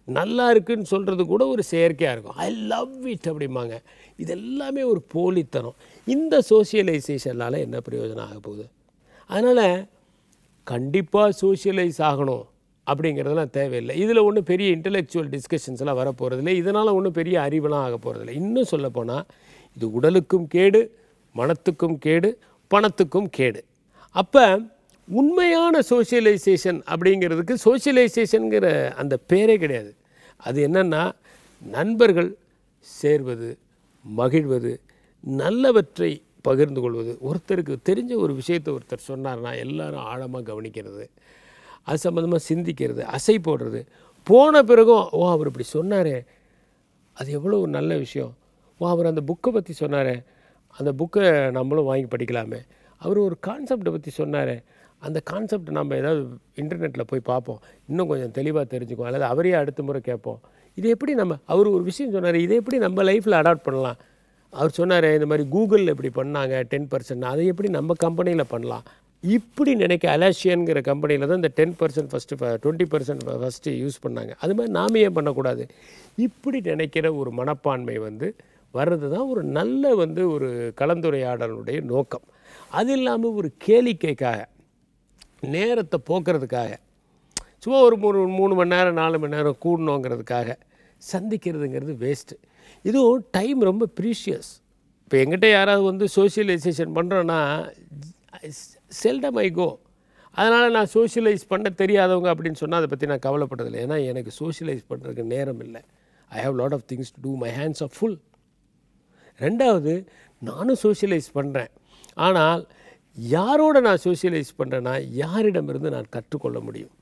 நல்லா இருக்குன்னு சொல்கிறது கூட ஒரு செயற்கையாக இருக்கும். ஐ லவ் இட் அப்படிம்பாங்க. இது எல்லாமே ஒரு போலித்தனம். இந்த சோஷியலைசேஷனால் என்ன பிரயோஜனம் ஆக போகுது? அதனால் கண்டிப்பாக சோஷியலைஸ் ஆகணும் அப்படிங்கிறதெல்லாம் தேவையில்லை. இதில் ஒன்றும் பெரிய இன்டலெக்சுவல் டிஸ்கஷன்ஸ்லாம் வரப்போகிறதில்லை. இதனால் ஒன்றும் பெரிய அறிவெல்லாம் ஆக போகிறதில்லை. இன்னும் சொல்லப்போனால் இது உடலுக்கும் கேடு, மனத்துக்கும் கேடு, பணத்துக்கும் கேடு. அப்போ உண்மையான சோஷியலைசேஷன் அப்படிங்கிறதுக்கு சோஷியலைசேஷனுங்கிற அந்த பேரே கிடையாது. அது என்னென்னா நண்பர்கள் சேர்வது, மகிழ்வது, நல்லவற்றை பகிர்ந்து கொள்வது, ஒருத்தருக்கு தெரிஞ்ச ஒரு விஷயத்தை ஒருத்தர் சொன்னார்னா எல்லாரும் ஆழமாக கவனிக்கிறது, அது சம்மந்தமாக சிந்திக்கிறது, அசை போடுறது, போன பிறகும் ஓ அவர் இப்படி சொன்னாரே அது எவ்வளோ ஒரு நல்ல விஷயம், ஓ அவர் அந்த புக்கை பற்றி சொன்னாரே அந்த புக்கை நம்மளும் வாங்கி படிக்கலாமே, அவர் ஒரு கான்செப்டை பற்றி சொன்னார் அந்த கான்செப்ட் நம்ம ஏதாவது இன்டர்நெட்டில் போய் பார்ப்போம், இன்னும் கொஞ்சம் தெளிவாக தெரிஞ்சுக்குவோம், அல்லது அவரையே அடுத்த முறை கேட்போம். இது எப்படி அவர் ஒரு விஷயம் சொன்னார், இதை எப்படி நம்ம லைஃப்பில் அடாப்ட் பண்ணலாம், அவர் சொன்னார் இந்த மாதிரி கூகுளில் இப்படி பண்ணாங்க 10%, அதை எப்படி நம்ம கம்பெனியில் பண்ணலாம், இப்படி நினைக்க அலாஷியன்கிற கம்பெனியில் தான் இந்த 10% ஃபஸ்ட்டு 20% ஃபஸ்ட்டு யூஸ் பண்ணாங்க, அது மாதிரி நாம் ஏன் பண்ணக்கூடாது, இப்படி நினைக்கிற ஒரு மனப்பான்மை வர்றது தான் ஒரு நல்ல ஒரு கலந்துரையாடலுடைய நோக்கம். அது இல்லாமல் ஒரு கேளிக்கைக்காக, நேரத்தை போக்குறதுக்காக, சும்மா ஒரு 3 மணி நேரம் 4 மணி நேரம் கூடணுங்கிறதுக்காக சந்திக்கிறதுங்கிறது வேஸ்ட்டு. இதுவும் டைம் ரொம்ப ப்ரீஷியஸ். இப்போ எங்கிட்ட யாராவது சோஷியலைசேஷன் பண்ணுறோன்னா செல்டம் ஐ கோ. அதனால் நான் சோஷியலைஸ் பண்ண தெரியாதவங்க அப்படின்னு சொன்னால் அதை பற்றி நான் கவலைப்பட்டதில்லை. ஏன்னா எனக்கு சோஷியலைஸ் பண்ணுறதுக்கு நேரம் இல்லை. I have lot of things to do, my hands are full. ரெண்டாவது, நானும் சோஷியலைஸ் பண்ணுறேன், ஆனால் யாரோட நான் சோஷியலைஸ் பண்ணுறேன்னா யாரிடமிருந்து நான் கற்றுக்கொள்ள முடியும்,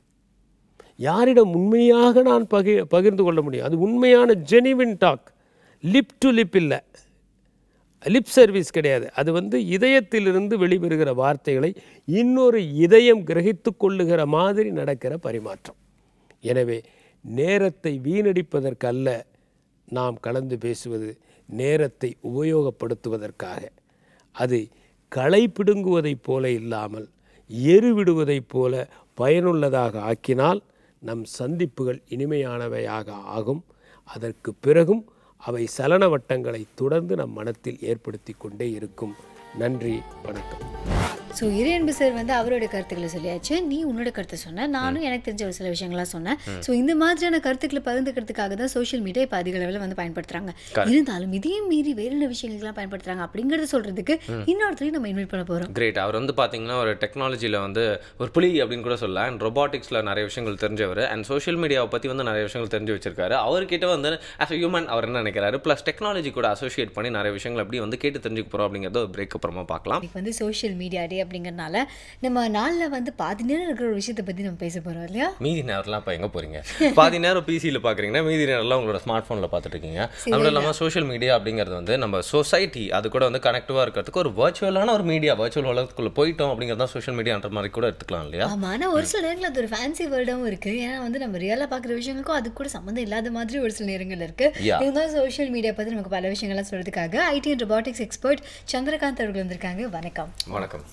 யாரிடம் உண்மையாக நான் பகிர்ந்து கொள்ள முடியும். அது உண்மையான ஜெனிவின் டாக், லிப் டு லிப் இல்லை, லிப் சர்வீஸ் கிடையாது. அது இதயத்திலிருந்து வெளிவருகிற வார்த்தைகளை இன்னொரு இதயம் கிரகித்து கொள்ளுகிற மாதிரி நடக்கிற பரிமாற்றம். எனவே நேரத்தை வீணடிப்பதற்கல்ல நாம் கலந்து பேசுவது, நேரத்தை உபயோகப்படுத்துவதற்காக. அது களை பிடுங்குவதைப் போல இல்லாமல் எருவிடுவதைப் போல பயனுள்ளதாக ஆக்கினால் நம் சந்திப்புகள் இனிமையானவையாக ஆகும். அதற்கு பிறகும் அவை சலன வட்டங்களை தொடர்ந்து நம் மனத்தில் ஏற்படுத்தி கொண்டே இருக்கும். நன்றி, வணக்கம். ஸோ இறையன்பு சார் வந்து அவரோட கருத்துக்களை சொல்லியாச்சு, நீ உன்னோட கருத்தை சொன்ன, நானும் எனக்கு தெரிஞ்ச ஒரு சில விஷயங்கள்லாம் சொன்னேன். ஸோ இந்த மாதிரியான கருத்துக்களை பகிர்ந்துக்கிறதுக்காக தான் சோஷியல் மீடியா இப்போ அதிக அளவில் வந்து பயன்படுத்துகிறாங்க. இருந்தாலும் இதையும் மீறி வேறு என்ன விஷயங்கள்லாம் பயன்படுத்துகிறாங்க அப்படிங்கிறத சொல்கிறதுக்கு இன்னொருத்தரையும் நம்ம இன்வைட் பண்ண போகிறோம். கிரேட். அவர் வந்து பார்த்தீங்கன்னா ஒரு டெக்னாலஜியில் வந்து ஒரு புலி அப்படின்னு கூட சொல்லலாம். அண்ட் ரொபாட்டிக்ஸில் நிறைய விஷயங்கள் தெரிஞ்சவர், அண்ட் சோஷியல் மீடியாவை பற்றி வந்து நிறைய விஷயங்கள் தெரிஞ்சு வச்சிருக்காரு. அவர்கிட்ட வந்து ஆஸ் அ ஹியூமன் அவர் என்ன நினைக்கிறாரு, ப்ளஸ் டெக்னாலஜி கூட அசோசியேட் பண்ணி நிறைய விஷயங்கள் அப்படி வந்து கேட்டு தெரிஞ்சுக்க போகிறோம் அப்படிங்கிறத ஒரு பிரேக் அப்புறமா பார்க்கலாம். இப்போ வந்து சோஷியல் மீடியா டே அப்படிங்கிறனால நம்ம நாளில் வந்து பாதி நேரம் இருக்கிற ஒரு விஷயத்தை பற்றி நம்ம பேச போகிறோம் இல்லையா? மீதி நேரம்லாம் இப்போ எங்கே போகிறீங்க? பாதி நேரம் பிசியில் பார்க்குறீங்கன்னா மீதி நேரம்லாம் உங்களோட ஸ்மார்ட் ஃபோனில் பார்த்துட்டு இருக்கீங்க. அதுவும் இல்லாமல் சோஷியல் மீடியா அப்படிங்கிறது வந்து நம்ம சொசைட்டி அது கூட வந்து கனெக்டிவாக இருக்கிறதுக்கு ஒரு வர்ச்சுவலான ஒரு மீடியா, வர்ச்சுவல் உலகத்துக்குள்ளே போயிட்டோம் அப்படிங்கிறத சோஷியல் மீடியான்ற மாதிரி கூட எடுத்துக்கலாம் இல்லையா? ஆமாம், ஆனால் ஒரு சில நேரங்களில் அது ஒரு ஃபேன்சி வேர்டாகவும் இருக்குது. ஏன்னா வந்து நம்ம ரியலாக பார்க்குற விஷயங்களுக்கும் அது கூட சம்மந்தம் இல்லாத மாதிரி ஒரு சில நேரங்கள் இருக்குது. இருந்தாலும் சோஷியல் மீடியா பற்றி நமக்கு பல விஷயங்கள்லாம் சொல்கிறதுக்காக IT and robotics expert Chandrakant அவர்கள் வந்திருக்காங்க. வணக்கம். வணக்கம்.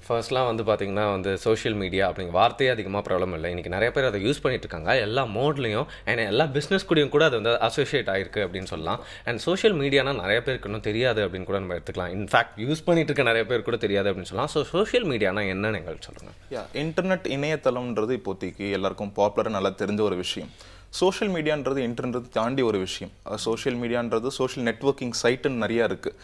ஃபர்ஸ்ட்லாம் வந்து பார்த்திங்கன்னா வந்து சோஷியல் மீடியா அப்படிங்கிற வார்த்தையே அதிகமாக ப்ராப்ளம் இல்லை. இன்றைக்கி நிறைய பேர் அதை யூஸ் பண்ணிட்டு இருக்காங்க, எல்லா மோட்லேயும். அண்ட் எல்லா பிஸ்னஸ் கூடயும் கூட அது வந்து அசோசியேட் ஆகிருக்கு அப்படின்னு சொல்லலாம். அண்ட் சோஷியல் மீடியானா நிறைய பேருக்கு இன்னும் தெரியாது அப்படின்னு கூட நம்ம எடுத்துக்கலாம். இன்ஃபேக்ட் யூஸ் பண்ணிட்டு இருக்க நிறைய பேர் கூட தெரியாது அப்படின்னு சொல்லலாம். ஸோ சோஷியல் மீடியானா என்னன்னு எங்களுக்கு சொல்லுங்கள். இன்டர்நெட் இணையதளம்ன்றது இப்போதைக்கு எல்லாருக்கும் பாப்புலராக நல்லா தெரிஞ்ச ஒரு விஷயம். சோஷியல் மீடியான்றது இன்டர்நெட் தாண்டி ஒரு விஷயம். சோஷியல் மீடியான்றது சோஷியல் நெட்வொர்க்கிங் சைட்டுன்னு நிறையா இருக்குது.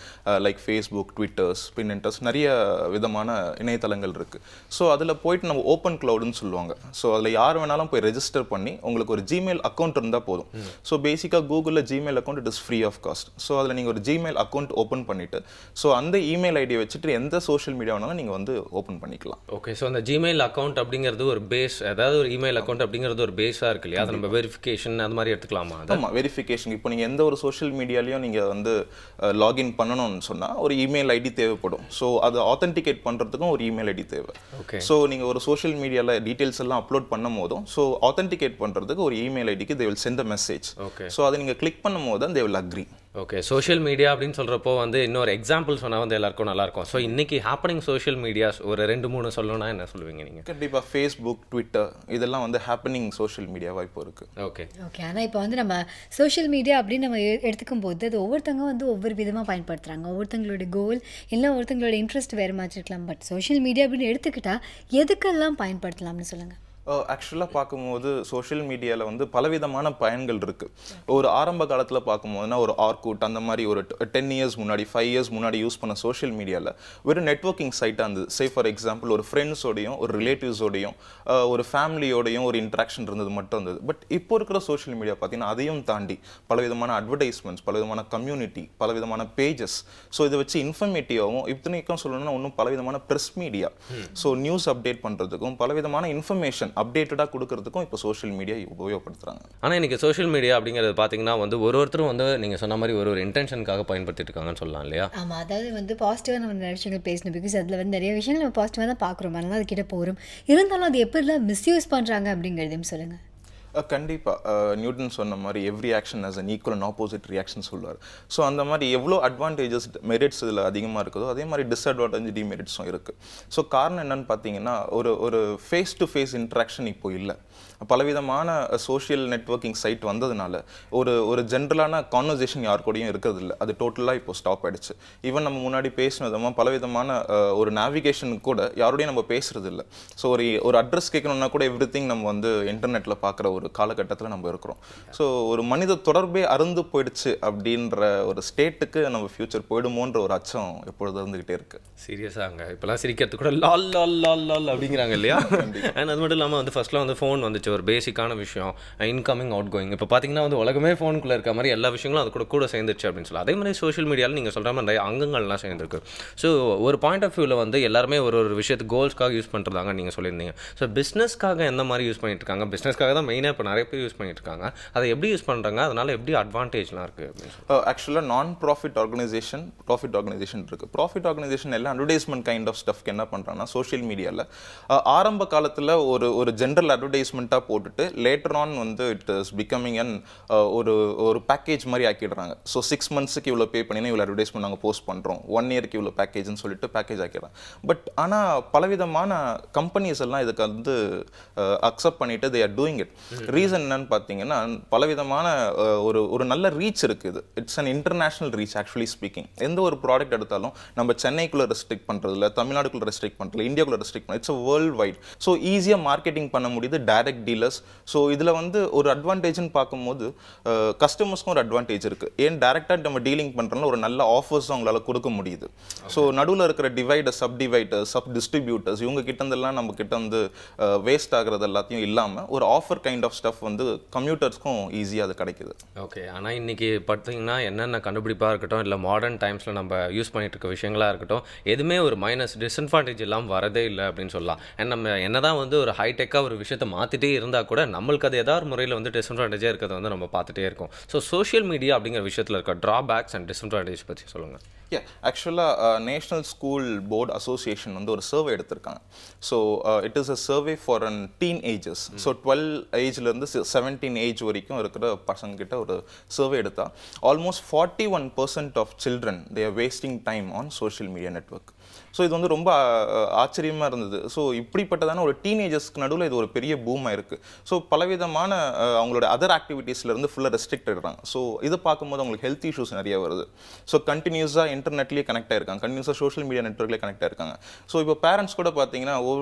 லைக் ஃபேஸ்புக், ட்விட்டர்ஸ், பின்இன்ட்ரெஸ்ட், நிறைய விதமான இணையதளங்கள் இருக்குது. ஸோ அதில் போயிட்டு நம்ம ஓப்பன் க்ளவுடுன்னு சொல்லுவாங்க. ஸோ அதில் யார் வேணாலும் போய் ரெஜிஸ்டர் பண்ணி உங்களுக்கு ஒரு ஜிமெயில் அக்கௌண்ட் இருந்தால் போதும். ஸோ பேசிக்காக கூகுளில் Gmail account it is free of cost. So அதில் நீங்கள் ஒரு ஜிமெயில் அக்கௌண்ட் ஓப்பன் பண்ணிவிட்டு ஸோ அந்த இமெயில் ஐடியை வச்சுட்டு எந்த சோஷியல் மீடியா வேணாலும் நீங்கள் வந்து ஓப்பன் பண்ணிக்கலாம். ஓகே. ஸோ அந்த ஜிமெயில் அக்கௌண்ட் அப்படிங்கிறது ஒரு பேஸ், அதாவது ஒரு இமெயில் அக்கௌண்ட் அப்படிங்கிறது ஒரு பேஸாக இருக்கு இல்லையா? அதை நம்ம வெரிஃபிகேஷன் அது மாதிரி எடுத்துக்கலாமா? ஆமாம், வெரிஃபிகேஷன். இப்போ நீங்கள் எந்த ஒரு சோஷியல் மீடியாலையும் நீங்கள் வந்து லாகின் பண்ணணும்னு சொன்னால் ஒரு இமெயில் ஐடி தேவைப்படும். ஸோ அதை ஆத்தென்டிகேட் பண்ணுறதுக்கும் ஒரு இமெயில் ஐடி தேவை. ஓகே. ஸோ நீங்கள் ஒரு சோஷியல் மீடியாவில் டீட்டெயில்ஸ் எல்லாம் அப்லோட் பண்ணும் போதும் ஸோ ஆத்தென்டிகேட் பண்ணுறதுக்கு ஒரு இமெயில் ஐடிக்கு they will send a message. Okay. So அதை நீங்கள் கிளிக் பண்ணும் போது they will agree. Okay. Social media அப்படின்னு சொல்கிறப்போ வந்து இன்னொரு எக்ஸாம்பிள் சொன்னால் வந்து எல்லாருக்கும் நல்லாயிருக்கும். ஸோ இன்றைக்கி ஹேப்பனிங் சோஷியல் மீடியாஸ் ஒரு 2-3 சொல்லணும்னா என்ன சொல்லுவீங்க நீங்கள்? கண்டிப்பாக ஃபேஸ்புக், ட்விட்டர் இதெல்லாம் வந்து ஹேப்பனிங் சோஷியல் மீடியாவாக இப்போ இருக்குது. ஓகே. ஓகே. ஆனால் இப்போ வந்து நம்ம சோஷியல் மீடியா அப்படின்னு நம்ம எடுத்துக்கும் போது அது ஒவ்வொருத்தவங்க வந்து ஒவ்வொரு விதமாக பயன்படுத்துகிறாங்க. ஒவ்வொருத்தங்களோட கோல் இல்லை ஒவ்வொருத்தங்களோட இன்ட்ரெஸ்ட் வேறு மாதிரி இருக்கலாம். பட் சோஷியல் மீடியா அப்படின்னு எடுத்துக்கிட்டால் எதுக்கெல்லாம் பயன்படுத்தலாம்னு சொல்லுங்கள். ஆக்சுவலாக பார்க்கும்போது சோஷியல் மீடியாவில் வந்து பலவிதமான பயன்கள் இருக்குது. ஒரு ஆரம்ப காலத்தில் பார்க்கும்போதுனா ஒரு ஆர்கூட் அந்த மாதிரி ஒரு 10 இயர்ஸ் முன்னாடி 5 இயர்ஸ் முன்னாடி யூஸ் பண்ண சோஷியல் மீடியாவில் வெறும் நெட்வொர்க்கிங் சைட்டாக இருந்தது. சே ஃபார் எக்ஸாம்பிள் ஒரு ஃப்ரெண்ட்ஸோடையும் ஒரு ரிலேட்டிவ்ஸோடையும் ஒரு ஃபேமிலியோடையும் ஒரு இன்ட்ராக்ஷன் இருந்தது மட்டும் இருந்தது. பட் இப்போ இருக்கிற சோஷியல் மீடியா பார்த்தீங்கன்னா அதையும் தாண்டி பலவிதமான அட்வர்டைஸ்மெண்ட்ஸ், பலவிதமான கம்யூனிட்டி, பலவிதமான பேஜஸ். ஸோ இதை வச்சு இன்ஃபர்மேட்டிவாகவும் இத்தனைக்கும் சொல்லணும்னா இன்னும் பலவிதமான press media, so news update பண்ணுறதுக்கும் பலவிதமான இன்ஃபர்மேஷன் அப்டேட்டடாக கொடுக்கறதுக்கும் இப்போ சோஷியல் மீடியா உபயோகப்படுத்துகிறாங்க. ஆனால் இன்றைக்கி சோஷியல் மீடியா அப்படிங்கிறது பார்த்தீங்கன்னா வந்து ஒருத்தரும் வந்து நீங்கள் சொன்ன மாதிரி ஒரு இன்டென்ஷனுக்காக பயன்படுத்திட்டு இருக்காங்கன்னு சொல்லலாம் இல்லையா? ஆமாம், அதாவது வந்து பாசிட்டிவாக நம்ம நிறைய விஷயங்கள் பேசணும். பிகாஸ் அதில் வந்து நிறைய விஷயங்கள் நம்ம பாசிட்டிவாக தான் பார்க்குறோம், அதனால அது கிட்ட போகிறோம். இருந்தாலும் அது எப்படிலாம் மிஸ்யூஸ் பண்ணுறாங்க அப்படிங்கிறதையும் சொல்லுங்கள். கண்டிப்பாக நியூட்டன் சொன்ன மாதிரி every action has an equal and opposite reaction சொல்லுவார். ஸோ அந்த மாதிரி எவ்வளோ அட்வான்டேஜஸ் மெரிட்ஸ் இதில் அதிகமாக இருக்குதோ அதே மாதிரி டிஸ்அட்வான்டேஜ் டிமெரிட்ஸும் இருக்குது. ஸோ காரணம் என்னன்னு பார்த்தீங்கன்னா ஒரு ஃபேஸ் டு ஃபேஸ் இன்ட்ராக்ஷன் இப்போ இல்லை. பலவிதமான சோஷியல் நெட்வொர்க்கிங் சைட் வந்ததுனால ஒரு ஜென்ரலான கான்வர்சேஷன் யார் கூடயும் இருக்கிறது இல்லை. அது டோட்டலாக இப்போ ஸ்டாப் ஆகிடுச்சு. ஈவன் நம்ம முன்னாடி பேசினதுமா பலவிதமான ஒரு நேவிகேஷன் கூட யாரோடையும் நம்ம பேசுறது இல்லை. ஸோ ஒரு அட்ரஸ் கேட்கணும்னா கூட எவ்ரிதிங் நம்ம வந்து இன்டர்நெட்டில் பார்க்குற ஒரு காலகட்டத்தில் நம்ம இருக்கிறோம். ஸோ ஒரு மனித தொடர்பே அருந்து போயிடுச்சு அப்படின்ற ஒரு ஸ்டேட்டுக்கு நம்ம ஃபியூச்சர் போயிடுமோன்ற ஒரு அச்சம் எப்பொழுது இருந்துகிட்டே இருக்கு. சீரியஸாங்க இப்போலாம் சிரிக்கிறது கூட லால் லால் லால் லால் அப்படிங்கிறாங்க இல்லையா? அண்ட் அது மட்டும் இல்லாமல் வந்து ஃபர்ஸ்ட்லாம் வந்து ஃபோன் வந்துச்சு, ஒரு பேசிக்கான விஷயம், இன்கமிங் அவுட் கோயிங். இப்போ பார்த்தீங்கன்னா வந்து உலகமே ஃபோனுக்குள்ளே இருக்க மாதிரி எல்லா விஷயங்களும் அது கூட சேர்ந்துச்சு அப்படின்னு சொல்லலாம். அதே மாதிரி சோஷியல் மீடியாவில் நீங்கள் சொல்கிற மாதிரி நிறைய அங்கங்கள்லாம் சேர்ந்துருக்கு. ஸோ ஒரு பாயிண்ட் ஆஃப் வியூவில் வந்து எல்லாருமே ஒரு விஷயத்துக்கு கோல்ஸ்க்காக யூஸ் பண்ணுறதாங்க நீங்கள் சொல்லியிருந்தீங்க. ஸோ பிஸ்னஸ்க்காக எந்த மாதிரி யூஸ் பண்ணிட்டு இருக்காங்க? பிஸ்னஸ்க்காக தான் மெயினாக மெயினாக இப்போ நிறைய பேர் யூஸ் பண்ணிட்டு இருக்காங்க. அதை எப்படி யூஸ் பண்ணுறாங்க, அதனால எப்படி அட்வான்டேஜ்லாம் இருக்குது? ஆக்சுவலாக நான் ப்ராஃபிட் ஆர்கனைசேஷன் இருக்குது. ப்ராஃபிட் ஆர்கனைசேஷன் எல்லாம் அட்வர்டைஸ்மெண்ட் கைண்ட் ஆஃப் ஸ்டஃப்க்கு என்ன பண்ணுறாங்கன்னா சோஷியல் மீடியாவில் ஆரம்ப காலத்தில் ஒரு ஜென்ரல் அட்வர்டைஸ்மெண்ட்டாக போட்டுட்டு லேட்டர் ஆன் வந்து இட் இஸ் பிகமிங் அன் ஒரு பேக்கேஜ் மாதிரி ஆக்கிடுறாங்க. ஸோ 6 monthsக்கு இவ்வளோ பே பண்ணினா இவ்வளோ அட்வர்டைஸ்மெண்ட் நாங்கள் போஸ்ட் பண்ணுறோம், 1 yearக்கு இவ்வளோ பேக்கேஜ்னு சொல்லிட்டு பேக்கேஜ் ஆக்கிடுறாங்க. பட் ஆனால் பலவிதமான கம்பெனிஸ் எல்லாம் இதுக்கு வந்து அக்செப்ட் பண்ணிட்டு they are doing it. Reason என்னன்னு பார்த்தீங்கன்னா பலவிதமான ஒரு நல்ல ரீச் இருக்குது. It's an international reach. Actually speaking எந்த ஒரு ப்ராடக்ட் எடுத்தாலும் நம்ம சென்னைக்குள்ளே ரெஸ்ட்ரிக்ட் பண்ணுறதில்ல, தமிழ்நாடுக்குள்ளே ரெஸ்ட்ரிக்ட் பண்ணுறதில்ல, இந்தியாவுக்குள்ளே ரெஸ்ட்ரிக்ட் பண்ண இட்ஸ் வேர்ல்ட் வைட். ஸோ ஈஸியாக மார்க்கெட்டிங் பண்ண முடியுது, டைரக்ட் டீலர்ஸ். ஸோ இதில் வந்து ஒரு அட்வான்டேஜ்னு பார்க்கும்போது கஸ்டமர்ஸ்க்கும் ஒரு அட்வான்டேஜ் இருக்குது. ஏன் டைரெக்டாக நம்ம டீலிங் பண்ணுறதுனால ஒரு நல்ல ஆஃபர்ஸும் அவங்களால கொடுக்க முடியுது. ஸோ நடுவில் இருக்கிற divider, sub dividers, sub distributors இவங்க கிட்டந்தெல்லாம் நம்ம கிட்ட வந்து வேஸ்ட் ஆகிறது எல்லாத்தையும் இல்லாமல் ஒரு ஆஃபர் கைண்ட் ஆஃப் ஸ்டஃப் வந்து கம்யூட்டர்ஸ்க்கும் ஈஸியாக அது கிடைக்குது. ஓகே. ஆனால் இன்றைக்கி பார்த்தீங்கன்னா என்னென்ன கண்டுபிடிப்பாக இருக்கட்டும், இல்லை மாடர்ன் டைம்ஸில் நம்ம யூஸ் பண்ணிட்டு இருக்க விஷயங்களாக இருக்கட்டும், எதுவுமே ஒரு மைனஸ் டிஸ்அட்வான்டேஜ் இல்லாமல் வரதே இல்லை அப்படின்னு சொல்லலாம். அண்ட் நம்ம என்னதான் வந்து ஒரு ஹைடெக்காக ஒரு விஷயத்தை மாற்றிட்டே இருந்தால் கூட நம்மளுக்கு அது ஏதாவது முறையில் வந்து டிஸ்அட்வான்டேஜாக இருக்கிறத வந்து நம்ம பார்த்துட்டே இருக்கோம். ஸோ சோஷியல் மீடியா அப்படிங்கிற விஷயத்தில் இருக்க ட்ராபேக்ஸ் அண்ட் டிஸ்அட்வான்டேஜ் பற்றி சொல்லுங்கள். ஆக்சுவலாக நேஷ்னல் ஸ்கூல் போர்டு அசோசியேஷன் வந்து ஒரு சர்வே எடுத்திருக்காங்க. So it is a survey for an teen ages. So 12 ஏஜ்லேருந்து 17 ஏஜ் வரைக்கும் இருக்கிற பசங்கக்கிட்ட ஒரு சர்வே எடுத்தால் almost 41% of children they are wasting time on social media network. So இது வந்து ரொம்ப ஆச்சரியமாக இருந்தது. ஸோ இப்படிப்பட்டதான ஒரு டீனேஜர்ஸ்க்கு நடுவில் இது ஒரு பெரிய பூமாக இருக்குது. ஸோ பலவிதமான அவங்களோட அதர் ஆக்டிவிட்டீஸ்லேருந்து ஃபுல்லாக ரெஸ்ட்ரிக்ட் ஆகிடுறாங்க. ஸோ இதை பார்க்கும்போது அவங்களுக்கு ஹெல்த் இஷ்யூஸ் நிறைய வருது. ஸோ கண்டினியூஸாக இன்டர்நெட்லேயே கனெக்ட் ஆகிருக்காங்க, கண்டினியூஸாக சோஷியல் மீடியா நெட்வொர்க்லேயே கனெக்ட் ஆகிருக்காங்க. ஸோ இப்போ பேரண்ட்ஸ் கூட பார்த்தீங்கன்னா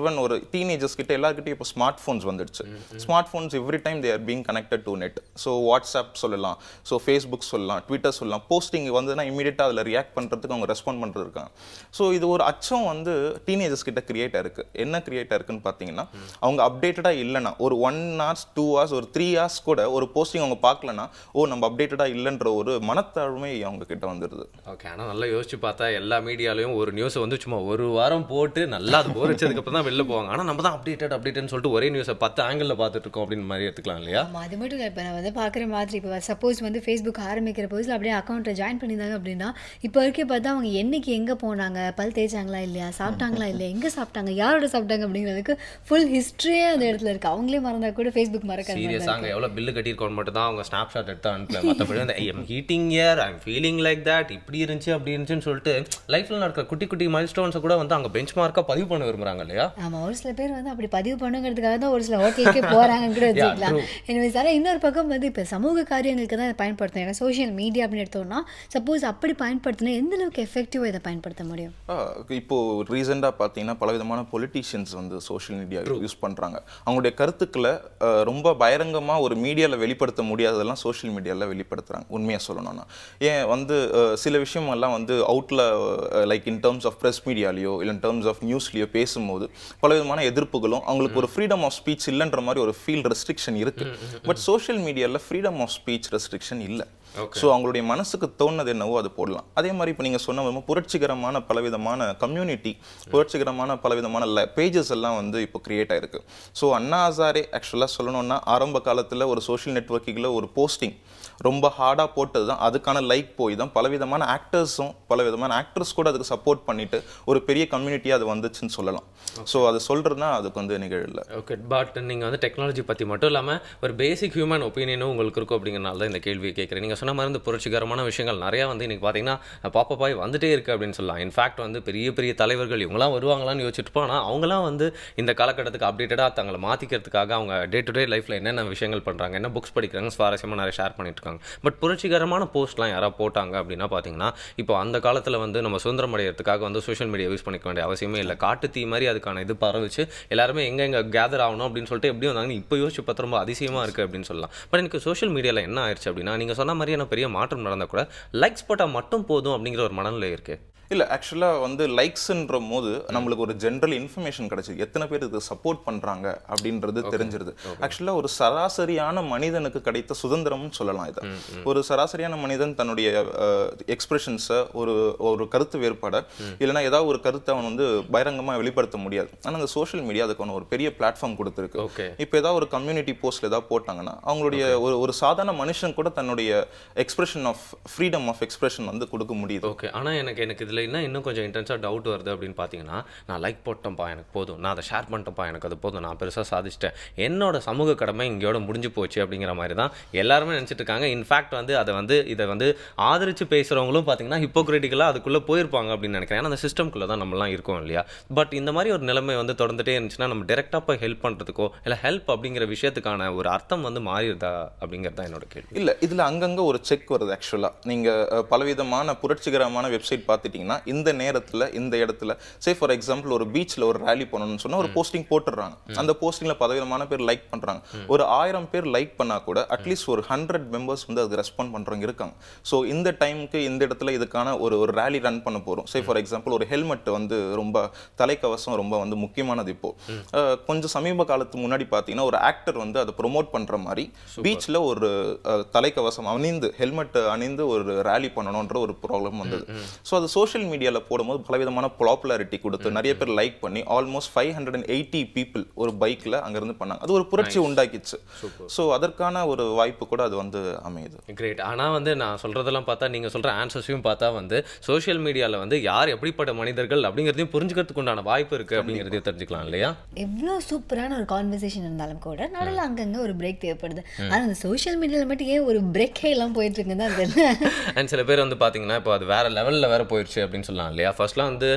ஒரு டீனேஜர்ஸ் கிட்ட எல்லாருக்கிட்டையும் இப்போ ஸ்மார்ட் ஃபோன்ஸ் வந்துடுச்சு. Smart phones every time they are being connected to net. So WhatsApp சொல்லலாம், ஸோ ஃபேஸ்புக் சொல்லலாம், ட்விட்டர் சொல்லலாம். போஸ்டிங் வந்ததுன்னா இமீடியட்டாக அதில் ரியாக்ட் பண்ணுறதுக்கு அவங்க ரெஸ்பாண்ட் பண்ணுறது இருக்காங்க. ஸோ இது ஒரு அச்சம் வந்து டீனேஜர்ஸ் கிட்ட கிரியேட் ஆயிருக்கு. என்ன கிரியேட் ஆயிருக்குன்னு பார்த்தீங்கன்னா அவங்க அப்டேட்டடாக இல்லைன்னா ஒரு 1 hour 2 hours ஒரு 3 hours கூட ஒரு போஸ்டிங் அவங்க பார்க்கலன்னா நம்ம அப்டேட்டடாக இல்லைன்ற ஒரு மனத்தாழ்மை அவங்க கிட்ட வந்துடுது. ஓகே. ஆனால் நல்லா யோசிச்சு பார்த்தா எல்லா மீடியாலையும் ஒரு நியூஸை வந்து சும்மா ஒரு வாரம் போட்டு நல்லா அது போர் வச்சதுக்கப்புறம் தான் வெளில போவாங்க. ஆனால் நம்ம தான் அப்டேட்னு சொல்லிட்டு ஒரே நியூஸை 10 ஆங்கிளில் பார்த்துட்டு இருக்கோம் அப்படின்னு மாதிரி எடுத்துக்கலாம் இல்லையா? அது மட்டும் இல்லை, இப்போ நான் வந்து பார்க்குற மாதிரி இப்போ சப்போஸ் வந்து ஃபேஸ்புக் ஆரம்பிக்கிற போதில் அப்படியே அக்கௌண்ட்டை ஜாயின் பண்ணியிருந்தாங்க அப்படின்னா இப்போ வரைக்கும் பார்த்தா அவங்க என்னைக்கு எங்கே போனாங்க, பல் தேய்ச்சாங்களா இல்லையா, சாப்பிட்டாங்களா இல்லையா, எங்கே சாப்பிட்டாங்க, யாரோட சாப்பிட்டாங்க அப்படிங்கிறதுக்கு ஃபுல் ஹிஸ்ட்ரியே அந்த இடத்துல இருக்குது. அவங்களே மறந்தா கூட ஃபேஸ்புக் மறக்காது. சீரியஸாக எவ்வளோ பில்லு கட்டியிருக்கோம் மட்டும் தான் அவங்க ஸ்னாப் ஷாட் எடுத்து அனுப்பல. மற்றபடி அந்த I am heating year, I am feeling like that, இப்படி இருந்துச்சு அப்படி இருந்துச்சுன்னு சொல்லிட்டு லைஃப்பில் நடக்கிற குட்டி குட்டி மைல் ஸ்டோன்ஸை கூட வந்து அவங்க பெஞ்ச் மார்க்காக பதிவு பண்ண விரும்புகிறாங்க இல்லையா? ஆமாம், ஒரு சில பேர் வந்து அப்படி பதிவு பண்ணுங்கிறதுக்காக தான் ஒரு சில ஹோட்டலுக்கே போகிறாங்கன்னு கூட வச்சுக்கலாம். எனவே சார் இன்னொரு பக்கம் வந்து இப்போ சமூக காரியங்களுக்கு தான் இதை பயன்படுத்தணும். ஏன்னா சோஷியல் மீடியா அப்படின்னு எடுத்தோம்னா சப்போஸ் அப்படி பயன்படுத்தினா எந்த அளவுக்கு எஃபெக்டிவாக இதை பயன்படுத்த முடியும்? இப்போது ரீசெண்டாக பார்த்தீங்கன்னா பலவிதமான பொலிட்டீஷியன்ஸ் வந்து சோஷியல் மீடியா யூஸ் பண்ணுறாங்க. அவங்களுடைய கருத்துக்களை ரொம்ப பகிரங்கமாக ஒரு மீடியாவில் வெளிப்படுத்த முடியாததெல்லாம் சோஷியல் மீடியாவில் வெளிப்படுத்துகிறாங்க. உண்மையாக சொல்லணும்னா ஏன் வந்து சில விஷயமெல்லாம் வந்து அவுட்டில் like in terms of press மீடியாலேயோ இல்லை இன் டேர்ம்ஸ் ஆஃப் நியூஸ்லேயோ பேசும்போது பலவிதமான எதிர்ப்புகளும் அவங்களுக்கு ஒரு ஃப்ரீடம் ஆஃப் ஸ்பீச் இல்லைன்ற மாதிரி ஒரு ஃபீல் ரெஸ்ட்ரிக்ஷன் இருக்குது. பட் சோஷியல் மீடியாவில் ஃப்ரீடம் ஆஃப் ஸ்பீச் ரெஸ்ட்ரிக்ஷன் இல்லை. ஸோ அவங்களுடைய மனசுக்கு தோணுது என்னவோ அது போடலாம். அதே மாதிரி இப்போ நீங்கள் சொன்ன புரட்சிகரமான பலவிதமான கம்யூனிட்டி, புரட்சிகரமான பலவிதமான பேஜஸ் எல்லாம் வந்து இப்போ கிரியேட் ஆயிருக்கு. ஸோ அண்ணா ஹசாரே ஆக்சுவலாக சொல்லணும்னா ஆரம்ப காலத்தில் ஒரு சோஷியல் நெட்வொர்க்கில் ஒரு போஸ்டிங் ரொம்ப ஹார்டாக போட்டது தான், அதுக்கான லைக் போய் தான் பலவிதமான ஆக்டர்ஸ் கூட அதுக்கு சப்போர்ட் பண்ணிட்டு ஒரு பெரிய கம்யூனிட்டியாக அது வந்துச்சுன்னு சொல்லலாம். ஸோ அது சொல்கிறதுனா அதுக்கு வந்து நிகழல. ஓகே. பட் நீங்கள் வந்து டெக்னாலஜி பற்றி மட்டும் இல்லாமல் ஒரு பேசிக் ஹியூமன் ஒப்பீனியனும் உங்களுக்கு இருக்கும் அப்படிங்கிறனால தான் இந்த கேள்வியை கேட்குறேன். நீங்கள் சொன்ன மாதிரி இந்த புரட்சிகரமான விஷயங்கள் நிறையா வந்து இன்றைக்கி பார்த்தீங்கன்னா பாப்பப்பாய் வந்துட்டே இருக்குது அப்படின்னு சொல்லலாம். இன்ஃபேக்ட் வந்து பெரிய பெரிய தலைவர்கள் இவங்களாம் வருவாங்களான்னு யோசிச்சுட்டு ஆனால் அவங்களாம் வந்து இந்த காலகட்டத்துக்கு அப்டேட்டடாக தங்களை மாற்றிக்கிறதுக்காக அவங்க டே டு டே லைஃப்பில் என்னென்ன விஷயங்கள் பண்ணுறாங்க, என்ன புக்ஸ் படிக்கிறாங்க, சுவாரஸ்யமாக நிறைய ஷேர் பண்ணிட்டு இருக்காங்க. பட் புரட்சிகரமான போஸ்ட்லாம் யாராவது போட்டாங்க அப்படின்னா பார்த்தீங்கன்னா இப்போ அந்த காலத்தில் வந்து நம்ம சுதந்திரம் அடைகிறதுக்காக வந்து சோஷியல் மீடியா யூஸ் பண்ணிக்க வேண்டிய அவசியமே இல்லை. காட்டு தீ மாதிரி அதுக்கான இது பரவிச்சு எல்லாருமே எங்கே கேதர் ஆகணும் அப்படின்னு சொல்லிட்டு எப்படி வந்தாங்கன்னு இப்போ யோசிச்சு பார்த்து ரொம்ப அதிசயமாக இருக்குது அப்படின்னு சொல்லலாம். பட் எனக்கு சோஷியல் மீடியாவில் என்ன ஆயிடுச்சு அப்படின்னா நீங்கள் சொன்ன மாதிரியான பெரிய மாற்றம் நடந்தால் கூட லைக்ஸ் போட்டால் மட்டும் போதும் அப்படிங்கிற ஒரு மனநிலை இருக்குது. இல்லை ஆக்சுவலாக வந்து லைக்ஸ்ன்ற போது நம்மளுக்கு ஒரு ஜென்ரல் இன்ஃபர்மேஷன் கிடைச்சிது, எத்தனை பேர் இது சப்போர்ட் பண்ணுறாங்க அப்படின்றது தெரிஞ்சிருது. ஆக்சுவலாக ஒரு சராசரியான மனிதனுக்கு கிடைத்த சுதந்திரம்னு சொல்லலாம் இதை. ஒரு சராசரியான மனிதன் தன்னுடைய எக்ஸ்பிரஷன்ஸை ஒரு கருத்து வேறுபாடை இல்லைன்னா ஏதாவது ஒரு கருத்தை அவன் வந்து பகிரங்கமாக வெளிப்படுத்த முடியாது. ஆனால் அந்த சோஷியல் மீடியா அதுக்கான ஒரு பெரிய பிளாட்ஃபார்ம் கொடுத்துருக்கு. இப்போ ஏதாவது ஒரு கம்யூனிட்டி போஸ்ட்ல ஏதாவது போட்டாங்கன்னா அவங்களுடைய ஒரு சாதாரண மனுஷன் கூட தன்னுடைய expression of freedom of expression வந்து கொடுக்க முடியுது. ஓகே, ஆனால் எனக்கு இதில் இன்னும் கொஞ்சம் இன்டென்ஸாக டவுட் வருது அப்படின்னு பார்த்தீங்கன்னா, நான் லைக் போட்டேன்ப்பா எனக்கு போதும், நான் அதை ஷேர் பண்ணிட்டேன்ப்பா எனக்கு அது போதும், நான் பெருசாக சாதிச்சிட்டேன், என்னோட சமூக கடமை இங்கேயோட முடிஞ்சு போச்சு அப்படிங்கிற மாதிரி தான் எல்லாருமே நினச்சிட்டு இருக்காங்க. இன்ஃபேக்ட் வந்து இதை வந்து ஆதரித்து பேசுகிறவங்களும் பார்த்தீங்கன்னா ஹிப்போக்ரிட்டிக்கலாக அதுக்குள்ளே போயிருப்பாங்க அப்படின்னு நினைக்கிறேன். ஏன்னா அந்த சிஸ்டம்குள்ளே தான் நம்மளாம் இருக்கோம் இல்லையா. பட் இந்த மாதிரி ஒரு நிலைமை வந்து தொடர்ந்துட்டே இருந்துச்சுன்னா நம்ம டேரெக்டாக போய் ஹெல்ப் பண்ணுறதுக்கோ இல்லை ஹெல்ப் அப்படிங்கிற விஷயத்துக்கான ஒரு அர்த்தம் வந்து மாறிடுதா அப்படிங்கிறது தான் என்னோட கேள்வி. இல்லை, இதில் அங்கங்கே ஒரு செக் வருது. ஆக்சுவலாக நீங்கள் பலவிதமான புரட்சிகரமான வெப்சைட் பார்த்துட்டிங்கன்னா இந்த நேரத்தில் இந்த இடத்துல ஃபார் எக்ஸாம்பிள் ஒரு பீச்சில் ஒரு ரேலி பண்ணணும்னு சொன்னால் ஒரு போஸ்டிங் போட்டுடுறாங்க. அந்த போஸ்டிங்கில் பலவிதமான பேர் லைக் பண்ணுறாங்க. ஒரு 1000 பேர் லைக் பண்ணால் கூட அட்லீஸ்ட் ஒரு 100 மெம்பர்ஸ் வந்து அதுக்கு ரெஸ்பாண்ட் பண்ணுறவங்க இருக்காங்க. ஸோ இந்த டைமுக்கு இந்த இடத்துல இதுக்கான ஒரு ரேலி ரன் பண்ண போகிறோம். ஃபார் எக்ஸாம்பிள் ஒரு ஹெல்மெட் வந்து ரொம்ப தலைக்கவசம் ரொம்ப வந்து முக்கியமானது. இப்போ கொஞ்சம் சமீப காலத்துக்கு முன்னாடி பார்த்தீங்கன்னா ஒரு ஆக்டர் வந்து அதை ப்ரொமோட் பண்ணுற மாதிரி பீச்சில் ஒரு தலைக்கவசம் அணிந்து ஹெல்மெட் அணிந்து ஒரு ரேலி பண்ணணுன்ற ஒரு ப்ராப்ளம் வந்தது. ஸோ அது சோஷியல் மீடியாவில் போடும்போது பலவிதமான பாப்புலாரிட்டி கொடுத்து நிறைய பேர் லைக் பண்ணி ஆல்மோஸ்ட் 580 பீப்புள் ஒரு பைக்கில் அங்கேருந்து பண்ணாங்க. அது ஒரு புரட்சி உண்டாக்கிச்சு. ஸோ அதற்கான ஒரு வாய்ப்பு கூட அது வந்து அமையுது. கிரேட். ஆனால் வந்து நான் சொல்கிறதெல்லாம் பார்த்தா நீங்கள் சொல்கிற ஆன்சர்ஸையும் பார்த்தா வந்து சோஷியல் மீடியாவில் வந்து யார் எப்படிப்பட்ட மனிதர்கள் அப்படிங்கிறதையும் புரிஞ்சுக்கிறதுக்கு உண்டான வாய்ப்பு இருக்குது அப்படிங்கிறதையும் தெரிஞ்சுக்கலாம் இல்லையா. எவ்வளோ சூப்பரான ஒரு கான்வர்சேஷன் இருந்தாலும் கூட நடுவில் அங்கங்கே ஒரு பிரேக் தேவைப்படுது. ஆனால் அந்த சோஷியல் மீடியாவில் மட்டும் ஏன் ஒரு பிரேக்கே எல்லாம் போயிட்டு இருக்குன்னு தான் தெரியல. அண்ட் சில பேர் வந்து பார்த்தீங்கன்னா இப்போ அது வேறு லெவலில் வேறு போயிடுச்சு அப்படின்னு சொல்லலாம் இல்லையா. ஃபர்ஸ்ட்லாம் வந்து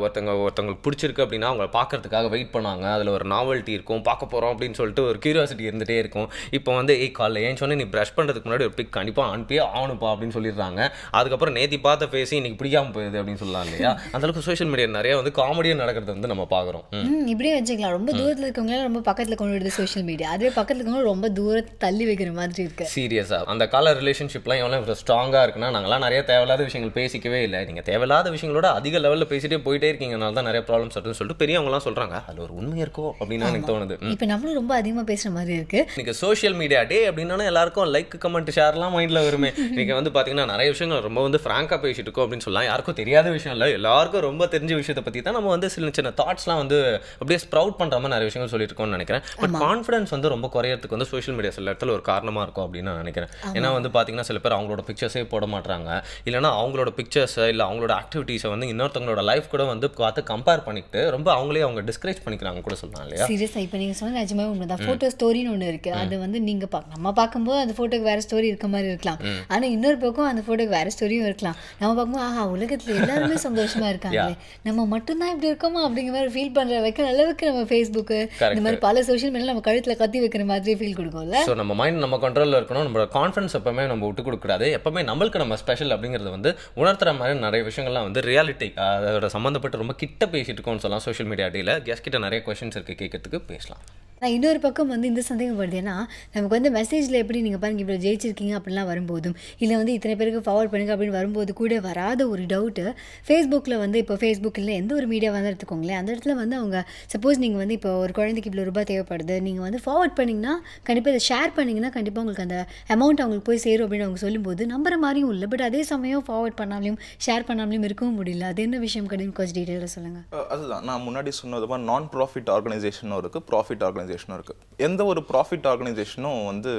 ஒருத்தவங்களுக்கு பிடிச்சிருக்கு அப்படின்னா அவங்களை பார்க்கறதுக்காக வெயிட் பண்ணுவாங்க. அதில் ஒரு நாவல்ட்டி இருக்கும், பார்க்க போகிறோம் அப்படின்னு சொல்லிட்டு ஒரு கியூரியாசிட்டி இருந்துகிட்டே இருக்கும். இப்போ வந்து காலைல ஏன் சொன்னேன் நீ ப்ரஷ் பண்ணுறதுக்கு முன்னாடி ஒரு பிக் கண்டிப்பாக அனுப்பியே ஆகணுப்பா அப்படின்னு சொல்லிடுறாங்க. அதுக்கப்புறம் நேத்தி பார்த்த பேசி இன்னைக்கு பிடிக்காம போகுது அப்படின்னு சொல்லலாம் இல்லையா. அந்தளவுக்கு சோஷியல் மீடியா நிறைய வந்து காமெடியாக நடக்கிறது வந்து நம்ம பார்க்குறோம். இப்படியே வச்சுக்கலாம். ரொம்ப தூரத்தில் இருக்கவங்களாம் ரொம்ப பக்கத்தில் கொண்டு வருது சோஷியல் மீடியா. அதுவே பக்கத்தில் இருக்கவங்க ரொம்ப தூரத்தை தள்ளி வைக்கிற மாதிரி இருக்கு. சீரியஸாக அந்த கால ரிலேஷன்ஷிப்லாம் எவ்வளோ ஸ்ட்ராங்காக இருக்குன்னா நாங்களாம் நிறைய தேவையில்லாத விஷயங்கள் பேசிக்கவே இல்லை. நீங்கள் தேவையில்லாத விஷயங்களோட அதிக லெவலில் பேசிட்டே போயிட்டே இருக்கீங்கனால தான் நிறைய ப்ராப்ளம்ஸ் வருதுன்னு சொல்லிட்டு பெரியவங்களாம் சொல்கிறாங்க. அது ஒரு உண்மை இருக்கும் அப்படின்னு எனக்கு தோணுது. இப்போ நம்மளும் ரொம்ப அதிகமாக பேசுகிற மாதிரி இருக்கு. நீங்கள் சோஷியல் மீடியா டே அப்படின்னா எல்லாருக்கும் லைக் கமெண்ட் ஷேர்லாம் மைண்டில் வருமே. நீங்கள் வந்து பார்த்தீங்கன்னா நிறைய விஷயங்கள் ரொம்ப வந்து ஃப்ராங்காக பேசிட்டு இருக்கோம் அப்படின்னு சொல்லலாம். யாருக்கும் தெரியாத விஷயம் இல்லை, எல்லாருக்கும் ரொம்ப தெரிஞ்ச விஷயத்தை பற்றி தான் நம்ம வந்து சின்ன சின்ன தாட்ஸ்லாம் வந்து அப்படியே ஸ்ப்ரவுட் பண்ணுற மாதிரி நிறைய விஷயங்கள் சொல்லிட்டு இருக்கோம்னு நினைக்கிறேன். பட் கான்ஃபிடன்ஸ் வந்து ரொம்ப குறையறதுக்கு வந்து சோஷியல் மீடியா சில இடத்துல ஒரு காரணமாக இருக்கும் அப்படின்னு நான் நினைக்கிறேன். ஏன்னா வந்து பார்த்தீங்கன்னா சில பேர் அவங்களோட பிக்சர்ஸே போட மாட்டாங்க, இல்லைனா அவங்களோட பிக்சர்ஸை இல்லை அவங்களோட ஆக்டிவிட்டீஸை வந்து இன்னொருத்தவங்களோட லைஃப் கூட வந்து பார்த்து கம்பேர் பண்ணிட்டு ரொம்ப அவங்களே அவங்க டிஸ்கரேஜ் பண்ணிக்கிறாங்க கூட சொல்லலாம் இல்லையா. சீரியஸாக இப்போ நீங்கள் சொன்ன நிஜமே உண்மை தான். ஃபோட்டோ ஸ்டோரின்னு ஒன்று இருக்குது. அது வந்து நீங்கள் நம்ம பார்க்கும்போது அந்த ஃபோட்டோக்கு வேறு ஸ்டோரி இருக்க மாதிரி இருக்கலாம். ஆனால் இன்னொரு பக்கம் அந்த ஃபோட்டோக்கு வேறு ஸ்டோரியும் இருக்கலாம். நம்ம பார்க்கும்போது ஆஹா உலகத்தில் எல்லாருமே சந்தோஷமாக இருக்காங்களே, நம்ம மட்டும்தான் இப்படி இருக்கோமா அப்படிங்கிற மாதிரி ஃபீல் பண்ணுற வைக்கிற அளவுக்கு நம்ம ஃபேஸ்புக்கு இந்த மாதிரி பல சோஷியல் மீடியா நம்ம கழுத்தில் கத்தி வைக்கிற மாதிரி ஃபீல் கொடுக்கும்ல. ஸோ நம்ம மைண்ட் நம்ம கண்ட்ரோலில் இருக்கணும். நம்மளோட கான்ஃபிடன்ஸ் எப்பவுமே நம்ம விட்டு கொடுக்கூடாது. எப்பவுமே நம்மளுக்கு நம்ம ஸ்பெஷல் அப்படிங்கிறது வந்து உணர்த்துற மாதிரி நிறைய விஷயங்கள்லாம் வந்து ரியாலிட்டி அதோட சம்மந்தப்பட்டு ரொம்ப கிட்ட பேசிட்டு இருக்கோம்னு சொல்லலாம். சோஷியல் மீடியா டேல கெஸ்ட் கிட்ட நிறைய கொஸ்டின்ஸ் இருக்குது, கேட்கறதுக்கு பேசலாம். நான் இன்னொரு பக்கம் வந்து இந்த சந்தேகம் வருது. ஏன்னா நமக்கு வந்து மெசேஜில் எப்படி நீங்கள் பாருங்கள் இவ்வளோ ஜெயிச்சிருக்கீங்க அப்படிலாம் வரும்போதும் இல்லை வந்து இத்தனை பேருக்கு ஃபார்வர்ட் பண்ணுங்க அப்படின்னு வரும்போது கூட வராத ஒரு டவுட்டு ஃபேஸ்புக்கில் வந்து இப்போ ஃபேஸ்புக்கில் எந்த ஒரு மீடியா வந்து எடுத்துக்கோங்களேன், அந்த இடத்துல வந்து அவங்க சப்போஸ் நீங்கள் வந்து இப்போ ஒரு குழந்தைக்கு இவ்வளோ ரூபாய் தேவைப்படுது, நீங்கள் வந்து ஃபார்வர்ட் பண்ணிங்கன்னா கண்டிப்பாக இதை ஷேர் பண்ணிங்கன்னா கண்டிப்பாக உங்களுக்கு அந்த அமௌண்ட் அவங்களுக்கு போய் சேரும் அப்படின்னு அவங்க சொல்லும்போது நம்புற மாதிரியும் இல்லை. பட் அதே சமயம் ஃபார்வர்ட் பண்ணாமலையும் ஷேர் பண்ணாமலையும் இருக்கவும் முடியல. அது என்ன விஷயம் கிடையாது, கொஞ்சம் டீட்டெயிலாக சொல்லுங்கள். அதுதான் நான் முன்னாடி சொன்னது மாதிரி நான் ப்ராஃபிட் ஆர்கனைசேஷனும் இருக்குது, ப்ராஃபிட் ஆர்கனைசேஷனும் இருக்குது. எந்த ஒரு ப்ராஃபிட் ஆர்கனைசேஷனும் வந்து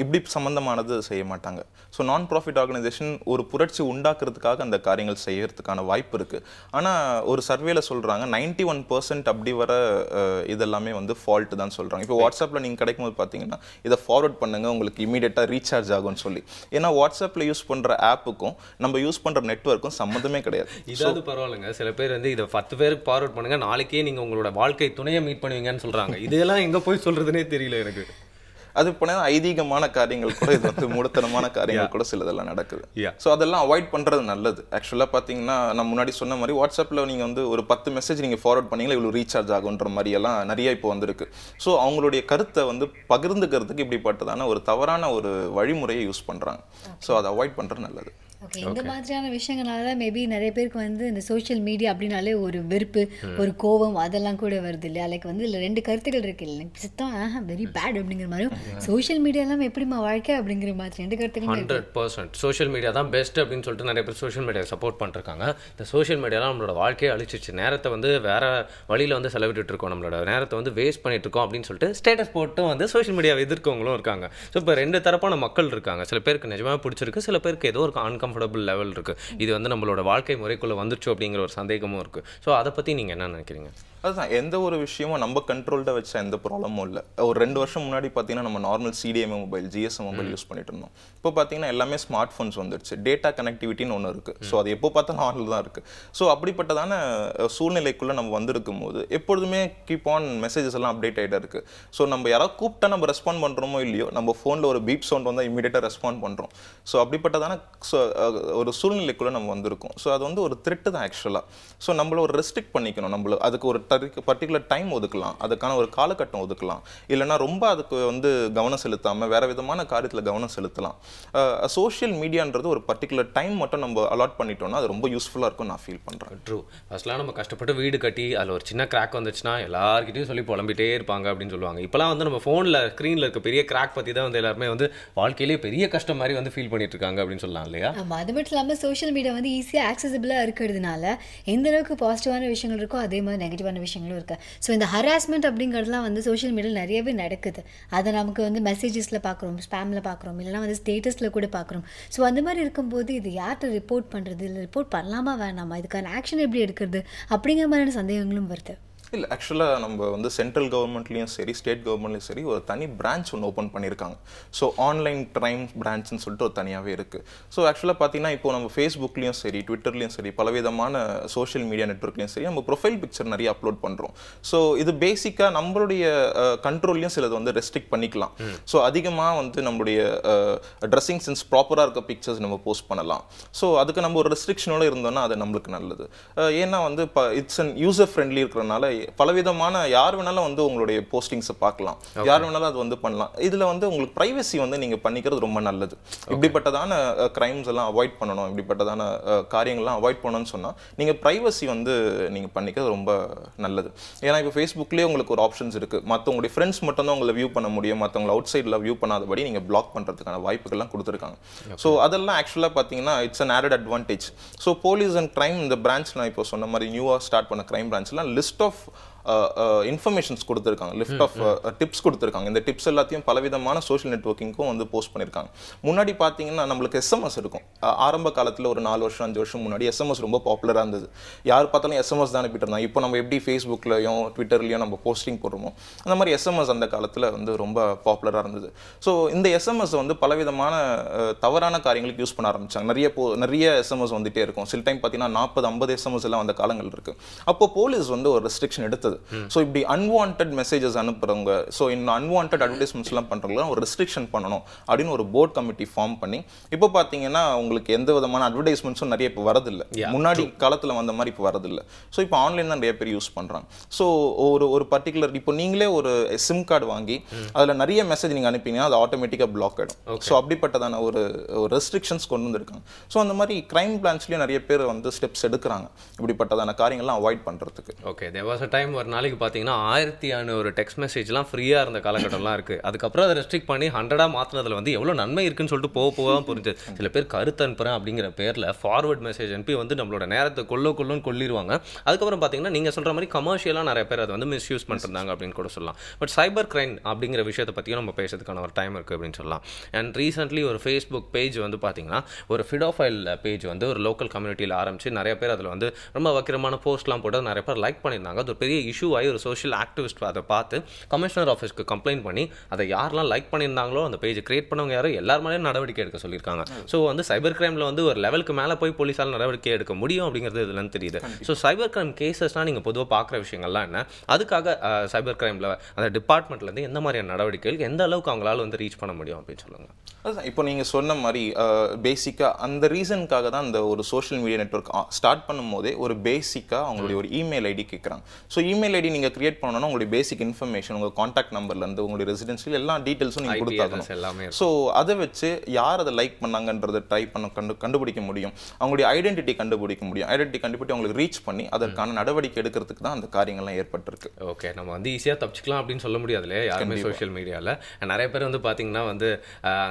இப்படி சம்மந்தமானது செய்ய மாட்டாங்க. ஸோ நான் ப்ராஃபிட் ஆர்கனைசேஷன் ஒரு புரட்சி உண்டாக்குறதுக்காக அந்த காரியங்கள் செய்யறதுக்கான வாய்ப்பு இருக்குது. ஆனால் ஒரு சர்வேல சொல்கிறாங்க 91% அப்படி வர இதெல்லாமே வந்து ஃபால்ட்டு தான் சொல்கிறாங்க. இப்போ வாட்ஸ்அப்பில் நீங்கள் கிடைக்கும்போது பார்த்தீங்கன்னா இதை ஃபார்வர்ட் பண்ணுங்கள் உங்களுக்கு இமீடியட்டாக ரீசார்ஜ் ஆகும்னு சொல்லி. ஏன்னா வாட்ஸ்அப்பில் யூஸ் பண்ணுற ஆப்புக்கும் நம்ம யூஸ் பண்ணுற நெட்வொர்க்கும் சம்மந்தமே கிடையாது. இதாவது பரவாயில்லைங்க, சில பேர் வந்து இதை 10 பேருக்கு ஃபார்வர்ட் பண்ணுங்க, நாளைக்கே நீங்கள் உங்களோட வாழ்க்கை துணையை மீட் பண்ணுவீங்கன்னு சொல்கிறாங்க. இதெல்லாம் எங்கே போய் சொல்கிறதுனே தெரியல எனக்கு. அது போனால் ஐதீகமான காரியங்கள் கூட இது வந்து மூடத்தனமான காரியங்கள் கூட சிலதெல்லாம் நடக்குது. ஸோ அதெல்லாம் அவாய்ட் பண்ணுறது நல்லது. ஆக்சுவலாக பார்த்தீங்கன்னா நான் முன்னாடி சொன்ன மாதிரி வாட்ஸ்அப்பில் நீங்கள் வந்து ஒரு 10 மெசேஜ் நீங்கள் ஃபார்வர்ட் பண்ணீங்களா இவ்வளோ ரீசார்ஜ் ஆகுன்ற மாதிரி எல்லாம் நிறைய இப்போ வந்திருக்கு. ஸோ அவங்களுடைய கருத்தை வந்து பகிர்ந்துக்கிறதுக்கு இப்படிப்பட்டதான ஒரு தவறான ஒரு வழிமுறையை யூஸ் பண்ணுறாங்க. ஸோ அதை அவாய்ட் பண்ணுறது நல்லது. ஓகே, இந்த மாதிரியான விஷயங்களால தான் மேபி நிறைய பேருக்கு வந்து இந்த சோஷியல் மீடியா அப்படின்னாலே ஒரு வெறுப்பு, ஒரு கோபம் அதெல்லாம் கூட வருது இல்லையா? லைக் வந்து இதில் 2 கருத்துக்கள் இருக்கு இல்லை, சித்தம் வெரி பேட் அப்படிங்கிற மாதிரியும், சோஷியல் மீடியாலாம் எப்படிமா வாழ்க்கை அப்படிங்கிற மாதிரி 2 கருத்துக்கள் 100% சோஷியல் மீடியா தான் பெஸ்ட் அப்படின்னு சொல்லிட்டு நிறைய பேர் சோஷியல் மீடியா சப்போர்ட் பண்ணிருக்காங்க. இந்த சோஷியல் மீடியாலாம் நம்மளோட வாழ்க்கையை அழிச்சிச்சு, நேரத்தை வந்து வேற வழியில் வந்து செலவிட்டு இருக்கோம், நம்மளோட நேரத்தை வந்து வேஸ்ட் பண்ணிட்டு இருக்கோம் அப்படின்னு சொல்லிட்டு ஸ்டேட்டஸ் போட்டு வந்து சோஷியல் மீடியாவை எதிர்க்கவங்களும் இருக்காங்க. ஸோ இப்போ 2 தரப்பான மக்கள் இருக்காங்க. சில பேருக்கு நிஜமாக பிடிச்சிருக்கு, சில பேருக்கு ஏதோ ஒரு அன்கம்ஃபர்டபுள் லெவல் இருக்குது. இது வந்து நம்மளோட வாழ்க்கை முறைக்குள்ளே வந்துருச்சு அப்படிங்கிற ஒரு சந்தேகமும் இருக்குது. ஸோ அதை பற்றி நீங்கள் என்ன நினைக்கிறீங்க? அதுதான், எந்த ஒரு விஷயமும் நம்ம கண்ட்ரோல்டாக வச்சா எந்த ப்ராப்ளமும் இல்லை. ஒரு 2 வருஷம் முன்னாடி பார்த்தீங்கன்னா நம்ம normal CDMA mobile, GSM mobile use பண்ணிட்டு இருந்தோம். இப்போ பார்த்தீங்கன்னா எல்லாமே ஸ்மார்ட் ஃபோன்ஸ் வந்துடுச்சு. டேட்டா கனெக்டிவிட்டின்னு ஒன்று இருக்குது. ஸோ அது எப்போ பார்த்தாலும் ஆனில் தான் இருக்குது. ஸோ அப்படிப்பட்டதான சூழ்நிலைக்குள்ளே நம்ம வந்திருக்கும் போது எப்பொழுதுமே கீப் ஆன் மெசேஜஸ் எல்லாம் அப்டேட் ஆகிட்டே இருக்குது. ஸோ நம்ம யாராவது கூப்பிட்டா நம்ம ரெஸ்பாண்ட் பண்ணுறோமோ இல்லையோ, நம்ம ஃபோனில் ஒரு பீப் சவுண்ட் வந்தால் இமீடியட்டாக ரெஸ்பாண்ட் பண்ணுறோம். ஸோ அப்படிப்பட்டதான ஒரு சூழ்நிலைக்குள்ளே நம்ம வந்திருக்கோம். ஸோ அது வந்து ஒரு த்ரெட்டு தான் ஆக்சுவலாக. ஸோ நம்மள ஒரு ரெஸ்ட்ரிக்ட் பண்ணிக்கணும். நம்மள அதுக்கு ஒரு பர்டிகுலர் டைம் ஒதுக்கலாம், அதுக்கான ஒரு காலகட்டம் ஒதுக்கலாம். இல்லைன்னா ரொம்ப அதுக்கு வந்து கவனம் செலுத்தாமல் வேற விதமான காரியத்தில் கவனம் செலுத்தலாம். சோஷியல் மீடியான்றது ஒரு பர்டிகுலர் டைம் மட்டும் நம்ம அலாட் பண்ணிட்டோம்னா அது ரொம்ப யூஸ்ஃபுல்லாக இருக்கும் நான் ஃபீல் பண்ணுறேன். ட்ரூ. ஃபர்ஸ்ட்லாம் நம்ம கஷ்டப்பட்டு வீடு கட்டி அதில் ஒரு சின்ன கிராக் வந்துச்சுன்னா எல்லாருக்கிட்டையும் சொல்லி புலம்பிட்டே இருப்பாங்க அப்படின்னு சொல்லுவாங்க. இப்போலாம் வந்து நம்ம ஃபோனில் ஸ்க்ரீனில் இருக்க பெரிய கிராக் பற்றி தான் வந்து எல்லாருமே வந்து வாழ்க்கையிலேயே பெரிய கஷ்டம் மாதிரி வந்து ஃபீல் பண்ணிட்டு இருக்காங்க அப்படின்னு சொல்லலாம் இல்லையா? ஆமாம், அது மட்டும் இல்லாமல் சோஷியல் மீடியா வந்து ஈஸியாக ஆக்சசிபிளாக இருக்கிறதுனால எந்த அளவுக்கு பாசிட்டிவான விஷயங்கள் இருக்கோ அதே மாதிரி நெகட்டிவான விஷயங்களும் இருக்குது. ஸோ இந்த ஹராஸ்மெண்ட் அப்படிங்கிறதுலாம் வந்து சோஷியல் மீடியாவில் நிறையவே நடக்குது. அதை நமக்கு வந்து மெசேஜஸில் பார்க்குறோம், ஸ்பேமில் பார்க்குறோம், இல்லைனா வந்து ஸ்டேட்டஸில் கூட பார்க்குறோம். ஸோ அந்த மாதிரி இருக்கும்போது இது யார்கிட்ட ரிப்போர்ட் பண்ணுறது, இல்லை ரிப்போர்ட் பண்ணலாமா வேணாமா, இதுக்கான ஆக்ஷன் எப்படி எடுக்கிறது அப்படிங்கிற மாதிரியான சந்தேகங்களும் வருது. இல்லை, ஆக்சுவலாக நம்ம வந்து சென்ட்ரல் கவர்மெண்ட்லேயும் சரி, ஸ்டேட் கவர்மெண்ட்லேயும் சரி ஒரு தனி பிரான்ச் ஒன்று ஓப்பன் பண்ணியிருக்காங்க. ஸோ ஆன்லைன் க்ரைம் பிரான்ச்னு சொல்லிட்டு ஒரு தனியாகவே இருக்குது. ஸோ ஆக்சுவலாக பார்த்தீங்கன்னா இப்போ நம்ம ஃபேஸ்புக்லேயும் சரி, ட்விட்டர்லேயும் சரி, பலவிதமான சோஷியல் மீடியா நெட்வொர்க்லேயும் சரி நம்ம ப்ரொஃபைல் பிக்சர் நிறைய அப்லோட் பண்ணுறோம். ஸோ இது பேசிக்காக நம்மளுடைய கண்ட்ரோல்லையும் சிலது வந்து ரெஸ்ட்ரிக்ட் பண்ணிக்கலாம். ஸோ அதிகமாக வந்து நம்மளுடைய ட்ரெஸ்ஸிங் சென்ஸ் ப்ராப்பராக இருக்க பிக்சர்ஸ் நம்ம போஸ்ட் பண்ணலாம். ஸோ அதுக்கு நம்ம ஒரு ரெஸ்ட்ரிக்ஷனோடு இருந்தோம்னா அது நம்மளுக்கு நல்லது. ஏன்னா வந்து இட்ஸ் அன் யூசர் ஃப்ரெண்ட்லி இருக்கிறனால பலவிதமான யார் வேணாலும் வந்து உங்களுடைய போஸ்டிங்ஸை பார்க்கலாம், யார் வேணாலும் அது வந்து பண்ணலாம். இதில் வந்து உங்களுக்கு ப்ரைவசி வந்து நீங்கள் பண்ணிக்கிறது ரொம்ப நல்லது. இப்படிப்பட்டதான கிரைம்ஸ் எல்லாம் அவாய்ட் பண்ணணும், இப்படிப்பட்டதான காரியங்கள்லாம் அவாய்ட் பண்ணணும்னு சொன்னால் நீங்கள் ப்ரைவசி வந்து நீங்கள் பண்ணிக்கிறது ரொம்ப நல்லது. ஏன்னா இப்போ ஃபேஸ்புக்லேயே உங்களுக்கு ஒரு ஆப்ஷன்ஸ் இருக்குது. மற்றவங்களுடைய ஃப்ரெண்ட்ஸ் மட்டும் தான் உங்களை வியூ பண்ண முடியும், மற்றவங்களை அவுட் சைடில் வியூ பண்ணாதபடி நீங்கள் பிளாக் பண்ணுறதுக்கான வாய்ப்புகள்லாம் கொடுத்துருக்காங்க. ஸோ அதெல்லாம் ஆக்சுவலாக பார்த்தீங்கன்னா it's an added advantage. So police and crime இந்த பிரான்ச் நான் இப்போ சொன்ன மாதிரி நியூவாக ஸ்டார்ட் பண்ண கிரைம் பிரான்ச்லாம் லிஸ்ட் ஆஃப் இன்ஃபர்மேஷன்ஸ் கொடுத்துருக்காங்க, லிஸ்ட் ஆஃப் டிப்ஸ் கொடுத்துருக்காங்க. இந்த டிப்ஸ் எல்லாத்தையும் பலவிதமான சோஷியல் நெட்வொர்க்கிங்க்கும் வந்து போஸ்ட் பண்ணியிருக்காங்க. முன்னாடி பார்த்தீங்கன்னா நம்மளுக்கு எஸ்எம்எஸ் இருக்கும். ஆரம்ப காலத்தில் ஒரு 4 வருஷம் 5 வருஷம் முன்னாடி எஸ்எம்எஸ் ரொம்ப பாப்புலராக இருந்தது. யார் பார்த்தாலும் எஸ்எம்எஸ் தான் அனுப்பிட்டு இருந்தாங்க. இப்போ நம்ம எப்படி ஃபேஸ்புக்லையும் ட்விட்டர்லையும் நம்ம போஸ்டிங் போடுறோமோ அந்த மாதிரி எஸ்எம்எஸ் அந்த காலத்தில் வந்து ரொம்ப பாப்புலராக இருந்தது. ஸோ இந்த எஸ்எம்எஸ் வந்து பலவிதமான தவறான காரியங்களுக்கு யூஸ் பண்ண ஆரம்பிச்சாங்க. நிறைய எஸ்எம்எஸ் வந்துட்டே இருக்கும். சில டைம் பார்த்தீங்கன்னா 40-50 எஸ்எம்எஸ் எல்லாம் அந்த காலங்கள் இருக்குது. அப்போ போலீஸ் வந்து ஒரு ரெஸ்ட்ரிக்ஷன் எடுத்தது. ஸோ இப்படி அன்வான்ட் மெசேஜஸ் அனுப்புறவங்க, ஸோ இந்த அன்வான்ட் அட்வர்டைஸ்மெண்ட்ஸ்லாம் பண்ணுறவங்க ஒரு ரெஸ்ட்ரிக்ஷன் பண்ணணும் அப்படின்னு ஒரு போர்ட் கமிட்டி ஃபார்ம் பண்ணி இப்போ பார்த்தீங்கன்னா உங்களுக்கு எந்த விதமான அட்வர்டைஸ்மெண்ட்ஸும் நிறைய இப்போ வரதில்லை. முன்னாடி காலத்தில் வந்த மாதிரி இப்போ வரதில்லை. ஸோ இப்போ ஆன்லைன் தான் நிறைய பேர் யூஸ் பண்ணுறாங்க. ஸோ ஒரு பர்டிகுலர் இப்போ நீங்களே ஒரு சிம் கார்டு வாங்கி அதில் நிறைய மெசேஜ் நீங்கள் அனுப்பிங்கன்னா அது ஆட்டோமேட்டிக்காக பிளாக் ஆகிடும். ஸோ அப்படிப்பட்டதான ஒரு ரெஸ்ட்ரிக்ஷன்ஸ் கொண்டு வந்திருக்காங்க. ஸோ அந்த மாதிரி கிரைம் பிரான்ச்லேயும் நிறைய பேர் வந்து ஸ்டெப்ஸ் எடுக்கிறாங்க இப்படிப்பட்டதான காரியங்கள்லாம் அவாய்ட் பண்ணுறதுக்கு. Okay, there was a time ஒரு நாளைக்கு பார்த்தீங்கன்னா 1500 டெக்ஸ்ட் மெசேஜ்லாம் ஃப்ரீயாக இருந்த காலகட்டம்லாம் இருக்குது. அதுக்கப்புறம் அதை ரெஸ்ட்ரிக்ட் பண்ணி 100 மாற்றினதில் வந்து எவ்வளோ நன்மை இருக்குன்னு சொல்லிட்டு போக தான் புரிஞ்சது. சில பேர் கருத்து அனுப்புகிறேன் அப்படிங்கிற பேரில் ஃபார்வர்ட் மெசேஜ் அனுப்பி வந்து நம்மளோட நேரத்தை கொள்ளிடுவாங்க. அதுக்கப்புறம் பார்த்தீங்கன்னா நீங்கள் சொல்கிற மாதிரி கமர்ஷியலாக நிறைய பேர் அதை வந்து மிஸ்யூஸ் பண்ணிருந்தாங்க அப்படின்னு கூட சொல்லலாம். பட் சைபர் கிரைம் அப்படிங்கிற விஷயத்தை பற்றியும் நம்ம பேசுறதுக்கான ஒரு டைம் இருக்குது அப்படின்னு சொல்லலாம். அண்ட் ரீசென்ட்லி ஒரு ஃபேஸ்புக் பேஜ் வந்து பார்த்தீங்கன்னா ஒரு ஃபிடோஃபைல் பேஜ் வந்து ஒரு லோக்கல் கம்யூனிட்டியில் ஆரம்பிச்சு நிறைய பேர் அதில் வந்து ரொம்ப வக்கிரமான போஸ்ட்லாம் போட்டு நிறைய பேர் லைக் பண்ணியிருந்தாங்க. அது ஒரு பெரிய இஷ்யூ ஆகி ஒரு சோஷியல் ஆக்டிவிஸ்ட் அதை பார்த்து கமிஷனர் ஆஃபீஸ்க்கு கம்ப்ளைண்ட் பண்ணி அதை யாரெல்லாம் லைக் பண்ணியிருந்தாங்களோ அந்த பேஜை கிரியேட் பண்ணவங்க யாரும் எல்லார் மேலேயும் நடவடிக்கை எடுக்க சொல்லியிருக்காங்க. ஸோ வந்து சைபர் கிரைமில் வந்து ஒரு லெவலுக்கு மேலே போய் போலீஸால் நடவடிக்கை எடுக்க முடியும் அப்படிங்கிறது இதுலன்னு தெரியுது. ஸோ சைபர் கிரைம் கேசஸ்னால் நீங்கள் பொதுவாக பார்க்குற விஷயங்கள்லாம் என்ன, அதுக்காக சைபர் கிரைமில் அந்த டிபார்ட்மெண்ட்லேருந்து எந்த மாதிரியான நடவடிக்கைகள் எந்த அளவுக்கு அவங்களால வந்து ரீச் பண்ண முடியும் அப்படின்னு சொல்லுங்கள். அதுதான் இப்போ நீங்கள் சொன்ன மாதிரி பேசிக்காக அந்த ரீசனுக்காக தான் அந்த ஒரு சோஷியல் மீடியா நெட்வொர்க் ஸ்டார்ட் பண்ணும் போதே ஒரு பேசிக்காக அவங்களுடைய ஒரு இமெயில் ஐடி கேட்குறாங்க. ஸோ இமெயில் இமெயில் ஐடி நீங்கள் கிரியேட் பண்ணணும்னா உங்களுடைய பேசிக் இன்ஃபர்மேஷன், உங்கள் கான்டாக்ட் நம்பர்லேருந்து உங்களுடைய ரெசிடென்சியல் எல்லா டீட்டெயில்ஸும் நீங்கள் கொடுத்தாகணும். ஸோ அதை வச்சு யார் அதை லைக் பண்ணாங்கன்றதை ட்ரை பண்ண கண்டுபிடிக்க முடியும், அவங்களுடைய ஐடென்டிட்டி கண்டுபிடிக்க முடியும். ஐடென்டிட்டி கண்டுபிடிச்சு அவங்களுக்கு ரீச் பண்ணி அதற்கான நடவடிக்கை எடுக்கிறதுக்கு தான் அந்த காரியங்கள்லாம் ஏற்பட்டிருக்கு. ஓகே, நம்ம வந்து ஈஸியாக தப்பிச்சிக்கலாம் அப்படின்னு சொல்ல முடியாது இல்லையா யாருமே சோஷியல் மீடியாவில். நிறைய பேர் வந்து பார்த்தீங்கன்னா வந்து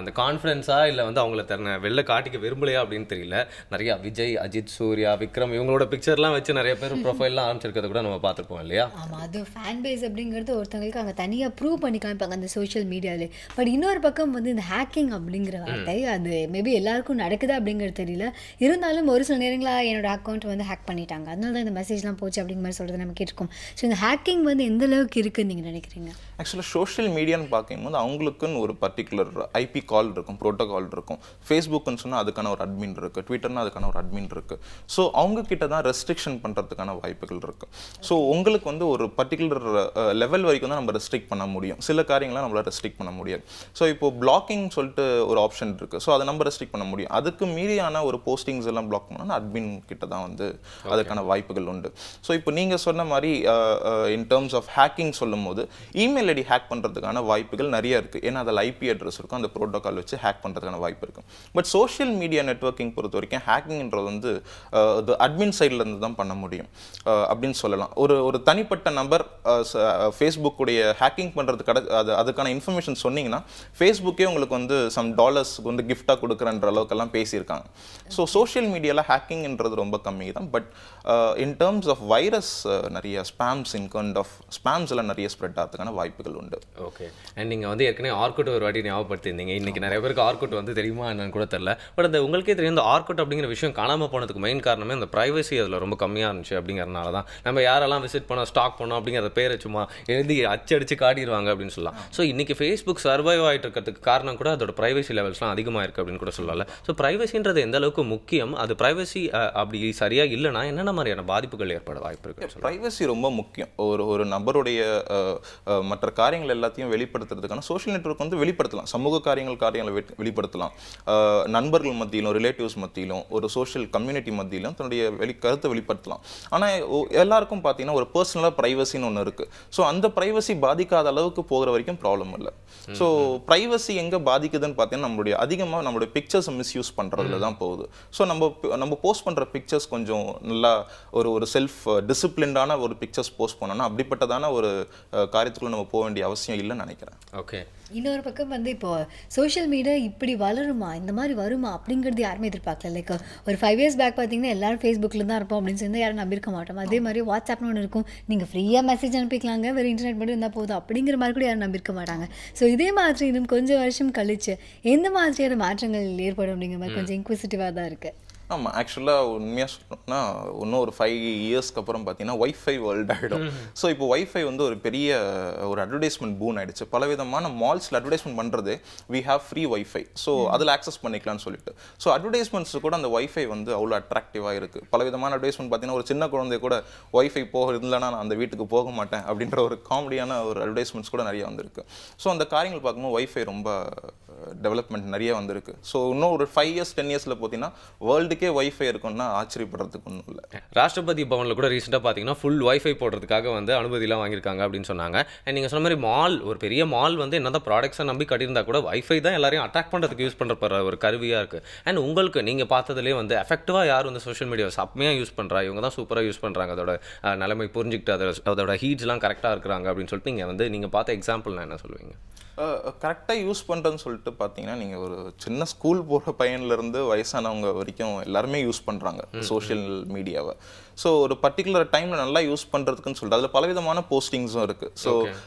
அந்த கான்ஃபிடன்ஸாக இல்லை வந்து அவங்கள வெளில காட்டிக்க விரும்பலையா அப்படின்னு தெரியல. நிறையா விஜய், அஜித், சூர்யா, விக்ரம் இவங்களோட பிக்சர்லாம் வச்சு நிறைய பேர் ப்ரொஃபைல்லாம் ஆரம்பிச்சிருக்கிறத கூட நம்ம பார்த்துருப்போம் இல்லையா. ஆமாம், அது ஃபேன் பேஸ் அப்படிங்கிறது ஒருத்தவங்களுக்கு அங்கே தனியாக ப்ரூவ் பண்ணி காமிப்பாங்க அந்த சோஷியல் மீடியாவிலே. பட் இன்னொரு பக்கம் வந்து இந்த ஹேக்கிங் அப்படிங்கிற வார்த்தை அது மேபி எல்லாருக்கும் நடக்குது அப்படிங்கிறது தெரியல. இருந்தாலும் ஒரு சில நேரங்களில் என்னோட அக்கௌண்ட் வந்து ஹேக் பண்ணிட்டாங்க, அதனால தான் இந்த மெசேஜ்லாம் போச்சு அப்படிங்கிற மாதிரி சொல்கிறது நம்ம கேட்டிருக்கோம். ஸோ இந்த ஹேக்கிங் வந்து எந்த அளவுக்கு இருக்குன்னு நீங்கள் நினைக்கிறீங்க? ஆக்சுவலாக சோஷியல் மீடியான்னு பார்க்கும்போது அவங்களுக்குன்னு ஒரு பர்டிகுலர் ஐபி கால் இருக்கும், ப்ரோட்டோகால் இருக்கும். ஃபேஸ்புக்குன்னு சொன்னால் அதுக்கான ஒரு அட்மின் இருக்குது, ட்விட்டர்னா அதுக்கான ஒரு அட்மின் இருக்குது. ஸோ அவங்கக்கிட்ட தான் ரெஸ்ட்ரிக்ஷன் பண்ணுறதுக்கான வாய்ப்புகள் இருக்குது. ஸோ உங்களுக்கு வந்து ஒரு பர்டிகுலர் லெவல் வரைக்கும் தான் நம்ம ரெஸ்ட்ரிக்ட் பண்ண முடியும், சில காரியங்களாம் நம்மளால் ரெஸ்ட்ரிக்ட் பண்ண முடியாது. ஸோ இப்போது பிளாக்கிங் சொல்லிட்டு ஒரு ஆப்ஷன் இருக்குது, ஸோ அதை நம்ம ரெஸ்ட்ரிக்ட் பண்ண முடியும். அதுக்கு மீறியான ஒரு போஸ்டிங்ஸ் எல்லாம் பிளாக் பண்ணோன்னா அட்மின் கிட்ட தான் வந்து அதுக்கான வாய்ப்புகள் உண்டு. ஸோ இப்போ நீங்கள் சொன்ன மாதிரி இன் டேர்ம்ஸ் ஆஃப் ஹேக்கிங் சொல்லும் போது இமெயில் ஐடி ஹேக் பண்ணுறதுக்கான வாய்ப்புகள் நிறைய இருக்குது. ஏன்னா அதில் ஐபி அட்ரஸ் இருக்கும், அந்த ப்ரோட்டோகால் வச்சு ஹேக் பண்ணுறதுக்கான வாய்ப்பு இருக்குது. பட் சோஷியல் மீடியா நெட்வொர்க்கிங் பொறுத்த வரைக்கும் ஹேக்கிங்ன்றது வந்து அட்மின் சைட்லேருந்து தான் பண்ண முடியும் அப்படின்னு சொல்லலாம். ஒரு தனிப்பட்ட நபர் ஃபேஸ்புக்குடைய ஹேக்கிங் பண்ணுறதுக்கு அதுக்கான இன்ஃபர்மேஷன் சொன்னீங்கன்னா ஃபேஸ்புக்கே உங்களுக்கு வந்து சம் டாலர்ஸ்க்கு வந்து கிஃப்டாக கொடுக்குறன்ற அளவுக்கெல்லாம் பேசியிருக்காங்க. ஸோ சோஷியல் மீடியாவில் ஹேக்கிங்ன்றது ரொம்ப கம்மி தான். But in terms of virus நிறைய ஸ்பேம்ஸ் ஸ்பேம்ஸ் எல்லாம் நிறைய ஸ்ப்ரெட் ஆகிறதுக்கான வாய்ப்புகள் உண்டு. ஓகே, அண்ட் நீங்கள் வந்து ஏற்கனவே ஆர்குட் ஒரு வாட்டி ஞாபகப்படுத்திருந்தீங்க. இன்றைக்கி நிறைய பேருக்கு ஆர்குட் வந்து தெரியுமா என்னன்னு கூட தெரியல. பட் அந்த உங்களுக்கே தெரியும் இந்த ஆர்குட் அப்படிங்கிற விஷயம் காணாமல் போனதுக்கு மெயின் காரணமே அந்த ப்ரைவசி அதில் ரொம்ப கம்மியாக இருந்துச்சு அப்படிங்கிறனால தான். நம்ம யாரெல்லாம் விசிட் பண்ணோம், ஸ்டாக் பண்ணோம் அப்படிங்கிற பேரை சும்மா எழுதி அச்சடிச்சு காட்டிடுவாங்க அப்படின்னு சொல்லலாம். ஸோ இன்றைக்கி ஃபேஸ்புக் சர்வைவ் ஆகிட்டு இருக்கிறதுக்கு காரணம் கூட அதோட ப்ரைவசி லெவல்ஸ்லாம் அதிகமாக இருக்குது அப்படின்னு கூட சொல்லலாம். ஸோ ப்ரைவசின்றது எந்த அளவுக்கு முக்கியம், அது ப்ரைவசி அப்படி சரியாக இல்லைனா என்னென்ன மாதிரியான பாதிப்புகள் ஏற்பட வாய்ப்பு இருக்குது? ப்ரைவசி ரொம்ப முக்கியம். ஒரு நபருடைய மற்ற காரியங்கள் எல்லாத்தையும் வெளிப்படுத்துறதுக்கான சோஷியல் நெட்வொர்க் வந்து வெளிப்படுத்தலாம், சமூக காரியங்களை வெளிப்படுத்தலாம், நண்பர்கள் மத்தியிலும் ரிலேட்டிவ்ஸ் மத்தியிலும் ஒரு சோஷியல் கம்யூனிட்டி மத்தியிலும் தன்னுடைய கருத்தை வெளிப்படுத்தலாம். ஆனால் எல்லாருக்கும் பார்த்தீங்கன்னா ஒரு பர்சனலாக ப்ரைவசின்னு ஒன்று இருக்குது. ஸோ அந்த ப்ரைவசி பாதிக்காத அளவுக்கு போகிற வரைக்கும் ப்ராப்ளம் இல்லை. ஸோ ப்ரைவசி எங்கே பாதிக்குதுன்னு பார்த்தீங்கன்னா அதிகமாக நம்மளுடைய பிக்சர்ஸை மிஸ்யூஸ் பண்ணுறதுல தான் போகுது. ஸோ நம்ம போஸ்ட் பண்ணுற பிக்சர்ஸ் கொஞ்சம் நல்லா ஒரு செல்ஃப் டிசிப்ளின்டான ஒரு பிக்சர்ஸ் போஸ்ட் பண்ணோம்னா அப்படிப்பட்டதான ஒரு காரியத்துக்குள்ள நம்ம போக வேண்டிய அவசியம் இல்லைன்னு நினைக்கிறேன். ஓகே, இன்னொரு பக்கம் வந்து இப்போ சோஷியல் மீடியா இப்படி வளருமா, இந்த மாதிரி வருமா அப்படிங்கிறது யாருமே எதிர்பார்க்கல. லைக் ஒரு 5 years பேக் பார்த்தீங்கன்னா எல்லாரும் ஃபேஸ்புக்கில் தான் இருப்போம் அப்படின்னு சொல்லி யாரும் நம்பியிருக்க மாட்டோம். அதே மாதிரி வாட்ஸ்அப்னு ஒன்று இருக்கும், நீங்கள் ஃப்ரீயாக மெசேஜ் அனுப்பிக்கலாங்க, வேறு இன்டர்நெட் மட்டும் இருந்தால் போதும் அப்படிங்கிற மாதிரி கூட யாரும் நம்பியிருக்க மாட்டாங்க. ஸோ இதே மாதிரி இன்னும் கொஞ்சம் வருஷம் கழிச்சு எந்த மாதிரியான மாற்றங்கள் ஏற்படும் அப்படிங்கிற மாதிரி கொஞ்சம் இன்க்விசிட்டிவாக தான் இருக்குது. ஆமாம், ஆக்சுவலாக உண்மையாக சொல்லணும்னா இன்னும் ஒரு 5 yearsக்கு அப்புறம் பார்த்தீங்கன்னா ஒய்ஃபை வேர்ல்டு ஆகிடும். ஸோ இப்போ ஒய்ஃபை வந்து ஒரு பெரிய ஒரு அட்வர்டைஸ்மெண்ட் பூன் ஆகிடுச்சு. பலவிதமான மால்ஸில் அட்வர்டைஸ்மெண்ட் பண்ணுறது we have free wifi, so அதில் ஆக்சஸ் பண்ணிக்கலாம்னு சொல்லிட்டு. ஸோ அட்வர்டைஸ்மெண்ட்ஸ் கூட அந்த ஒய்ஃபை வந்து அவ்வளோ அட்ராக்டிவாக இருக்குது. பலவிதமான அட்வர்டைஸ்மெண்ட் பார்த்தீங்கன்னா ஒரு சின்ன குழந்தை கூட ஒய்ஃபை இல்லைனா நான் அந்த வீட்டுக்கு போக மாட்டேன் அப்படின்ற ஒரு காமெடியான ஒரு அட்வர்டைஸ்மெண்ட்ஸ் கூட நிறைய வந்திருக்கு. ஸோ அந்த காரியங்கள் பார்க்கும்போது ஒய்ஃபை ரொம்ப டெவலப்மெண்ட் நிறைய வந்திருக்கு. ஸோ இன்னும் ஒரு 5 years 10 yearsல பார்த்தீங்கன்னா வேர்ல்டுக்கே வைஃபை இருக்கும்னா ஆச்சரியப்படுறதுக்கு ஒன்றும் இல்லை. ராஷ்டிரபதி பவனில் கூட ரீசெண்டாக பார்த்தீங்கன்னா ஃபுல் வைஃபை போடுறதுக்காக வந்து அனுமதிலாம் வாங்கியிருக்காங்க அப்படின்னு சொன்னாங்க. அண்ட் நீங்கள் சொன்ன மாதிரி மால், ஒரு பெரிய மால் வந்து என்னதான் ப்ராடக்ட்ஸை நம்பி கட்டியிருந்தா கூட வைஃபை தான் எல்லாரையும் அட்ராக்ட் பண்ணுறதுக்கு யூஸ் பண்ணுற ஒரு கருவியாக இருக்குது. அண்ட் உங்களுக்கு நீங்கள் பார்த்ததுலேயே வந்து எஃபெக்டிவாக யார் வந்து சோஷியல் மீடியாவை செம்மையாக யூஸ் பண்ணுறா, இவங்க தான் சூப்பராக யூஸ் பண்ணுறாங்க, அதோட நிலைமை புரிஞ்சுக்கிட்டு அதோட ஹீட்ஸ்லாம் கரெக்டாக இருக்கிறாங்க அப்படின்னு சொல்லிட்டு நீங்கள் பார்த்த எக்ஸாம்பிள் நான் என்ன சொல்லுவீங்க? கரெக்டாக யூஸ் பண்ணுறேன்னு சொல்லிட்டு பார்த்தீங்கன்னா நீங்கள் ஒரு சின்ன ஸ்கூல் போகிற பையன்லேருந்து வயசானவங்க வரைக்கும் எல்லாருமே யூஸ் பண்ணுறாங்க சோஷியல் மீடியாவை. ஸோ ஒரு பர்டிகுலர் டைமில் நல்லா யூஸ் பண்ணுறதுக்குன்னு சொல்லிட்டு அதில் பலவிதமான போஸ்டிங்ஸும் இருக்குது. ஸோ